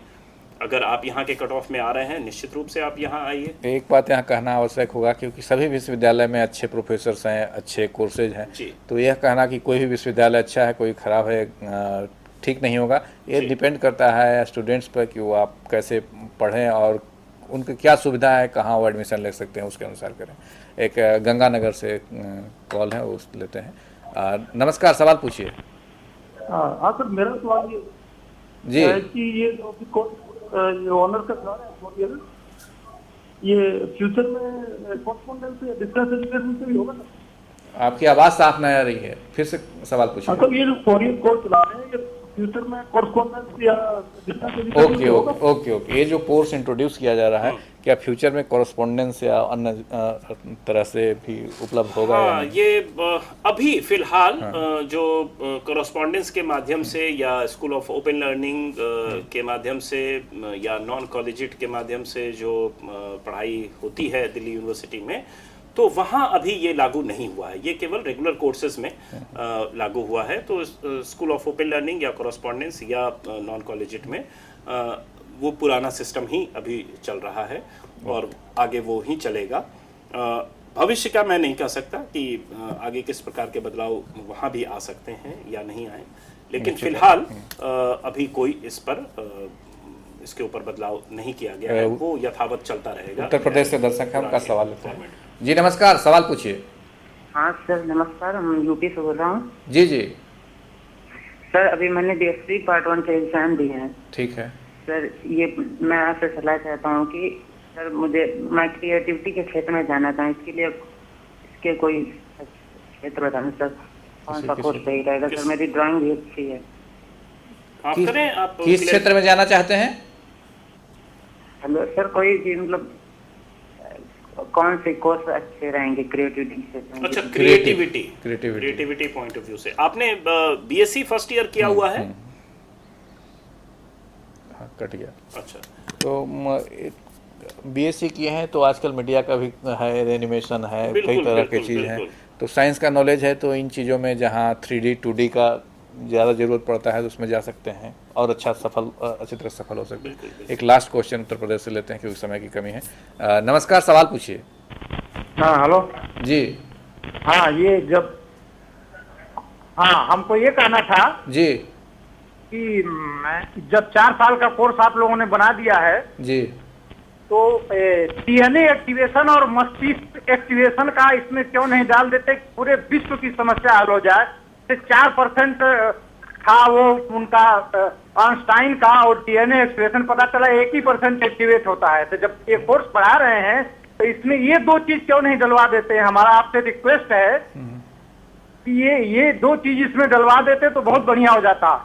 अगर आप यहाँ के कट ऑफ में आ रहे हैं निश्चित रूप से आप यहाँ आइए। एक बात यहाँ कहना आवश्यक होगा, क्योंकि सभी विश्वविद्यालय में अच्छे प्रोफेसर्स हैं, अच्छे कोर्सेज हैं, तो यह कहना कि कोई भी विश्वविद्यालय अच्छा है कोई ख़राब है ठीक नहीं होगा। ये डिपेंड करता है स्टूडेंट्स पर कि वो आप कैसे पढ़ें और उनकी क्या सुविधा है, कहाँ वो एडमिशन ले सकते हैं, उसके अनुसार करें। एक गंगानगर से कॉल है, उस लेते हैं। नमस्कार, सवाल पूछिए। हाँ सर, मेरा सवाल ये जी है कि ये जो ऑनर का सवाल है ये फ्यूचर में कॉरेस्पॉन्डेंस या डिस्टेंस एजुकेशन से भी होगा सर? आपकी आवाज़ साफ नहीं आ रही है, फिर से सवाल पूछिए। तो ये जो 4 ईयर कोर्स चला रहे हैं ये फ्यूचर में कॉरेस्पॉन्डेंस या distance education okay okay okay okay ये जो कोर्स इंट्रोड्यूस किया जा रहा है क्या फ्यूचर में कॉरेस्पॉन्डेंस या अन्य तरह से भी उपलब्ध होगा? हाँ, ये अभी फिलहाल जो कॉरेस्पॉन्डेंस के माध्यम से या स्कूल ऑफ ओपन लर्निंग के माध्यम से या नॉन कॉलेजिएट के माध्यम से जो पढ़ाई होती है दिल्ली यूनिवर्सिटी में, तो वहाँ अभी ये लागू नहीं हुआ है, ये केवल रेगुलर कोर्सेज में लागू हुआ है। तो स्कूल ऑफ ओपन लर्निंग या कॉरेस्पॉन्डेंस या नॉन कॉलेजिएट में वो पुराना सिस्टम ही अभी चल रहा है और आगे वो ही चलेगा। भविष्य का मैं नहीं कह सकता कि आगे किस प्रकार के बदलाव वहाँ भी आ सकते हैं या नहीं आए, लेकिन फिलहाल अभी कोई इस पर इसके ऊपर बदलाव नहीं किया गया है, वो यथावत चलता रहेगा। उत्तर प्रदेश से दर्शक है, उनका सवाल लेते हैं। जी नमस्कार, सवाल पूछिए। हाँ सर नमस्कार, हम यूपी से बोल रहा हूँ। जी जी सर, अभी मैंने DSC पार्ट 1 के एग्जाम दिए हैं। ठीक है सर, ये मैं आपसे सलाह चाहता हूँ कि सर मैं क्रिएटिविटी के क्षेत्र में जाना चाहूँ, इसके लिए इसके कोई क्षेत्र बताना सर, कौन सा कोर्स सही रहेगा? सर मेरी ड्राइंग भी अच्छी है। आप किस क्षेत्र में जाना चाहते हैं? हेलो सर, कोई मतलब कौन से कोर्स अच्छे रहेंगे क्रिएटिविटी से? अच्छा, क्रिएटिविटी पॉइंट ऑफ व्यू से आपने BSc फर्स्ट ईयर किया हुआ है? कट गया। अच्छा, तो BSc किए हैं तो आजकल मीडिया का भी है, एनिमेशन है, कई तरह की चीज़ है, तो साइंस का नॉलेज है, तो इन चीज़ों में जहाँ 3D 2D का ज़्यादा ज़रूरत पड़ता है तो उसमें जा सकते हैं और अच्छी तरह सफल हो सकते हैं। एक लास्ट क्वेश्चन उत्तर प्रदेश से लेते हैं क्योंकि समय की कमी है। नमस्कार, सवाल पूछिए। हाँ हेलो जी। हाँ ये जब हमको ये कहना था जी कि जब 4 साल का कोर्स आप लोगों ने बना दिया है जी, तो डीएनए एक्टिवेशन और मस्तिष्क एक्टिवेशन का इसमें क्यों नहीं डाल देते, पूरे विश्व की समस्या हल हो जाए। 4% था वो उनका आइंस्टाइन का, और डीएनए एक्टिवेशन पता चला 1% एक्टिवेट होता है। तो जब ये कोर्स पढ़ा रहे हैं तो इसमें ये 2 चीज क्यों नहीं डलवा देते हैं? हमारा आपसे रिक्वेस्ट है कि ये 2 चीज इसमें डलवा देते तो बहुत बढ़िया हो जाता।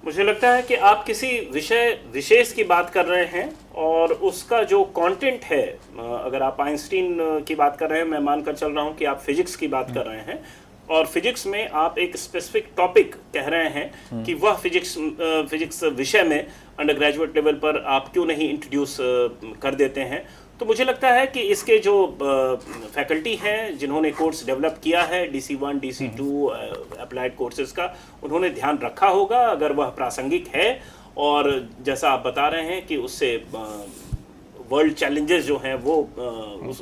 मुझे लगता है कि आप किसी विषय विशेष की बात कर रहे हैं और उसका जो कंटेंट है, अगर आप आइंस्टीन की बात कर रहे हैं, मैं मानकर चल रहा हूं कि आप फिजिक्स की बात कर रहे हैं, और फिजिक्स में आप एक स्पेसिफिक टॉपिक कह रहे हैं कि वह फिजिक्स विषय में अंडर ग्रेजुएट लेवल पर आप क्यों नहीं इंट्रोड्यूस कर देते हैं। तो मुझे लगता है कि इसके जो फैकल्टी हैं जिन्होंने कोर्स डेवलप किया है DC1 DC2 अप्लाइड कोर्सेज का, उन्होंने ध्यान रखा होगा। अगर वह प्रासंगिक है और जैसा आप बता रहे हैं कि उससे वर्ल्ड चैलेंजेस जो हैं वो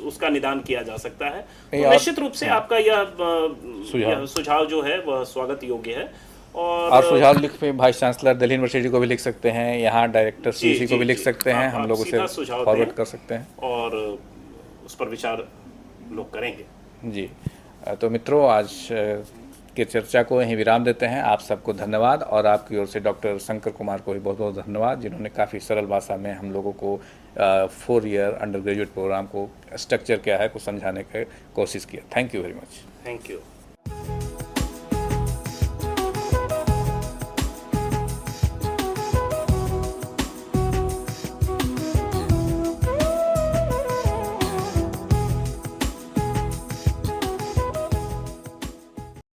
उसका निदान किया जा सकता है, तो निश्चित रूप से आपका यह सुझाव जो है वह स्वागत योग्य है। और सुझाव लिख पे वाइस चांसलर दिल्ली यूनिवर्सिटी को भी लिख सकते हैं, यहाँ डायरेक्टर CC को भी लिख सकते हैं, हम लोग उसे फॉरवर्ड कर सकते हैं और उस पर विचार लोग करेंगे। जी, तो मित्रों आज के चर्चा को यहीं विराम देते हैं। आप सबको धन्यवाद और आपकी ओर से डॉक्टर शंकर कुमार को भी बहुत बहुत धन्यवाद, जिन्होंने काफ़ी सरल भाषा में हम लोगों को 4 ईयर अंडर ग्रेजुएट प्रोग्राम को स्ट्रक्चर क्या है को समझाने की कोशिश किया। Thank you very much. Thank you.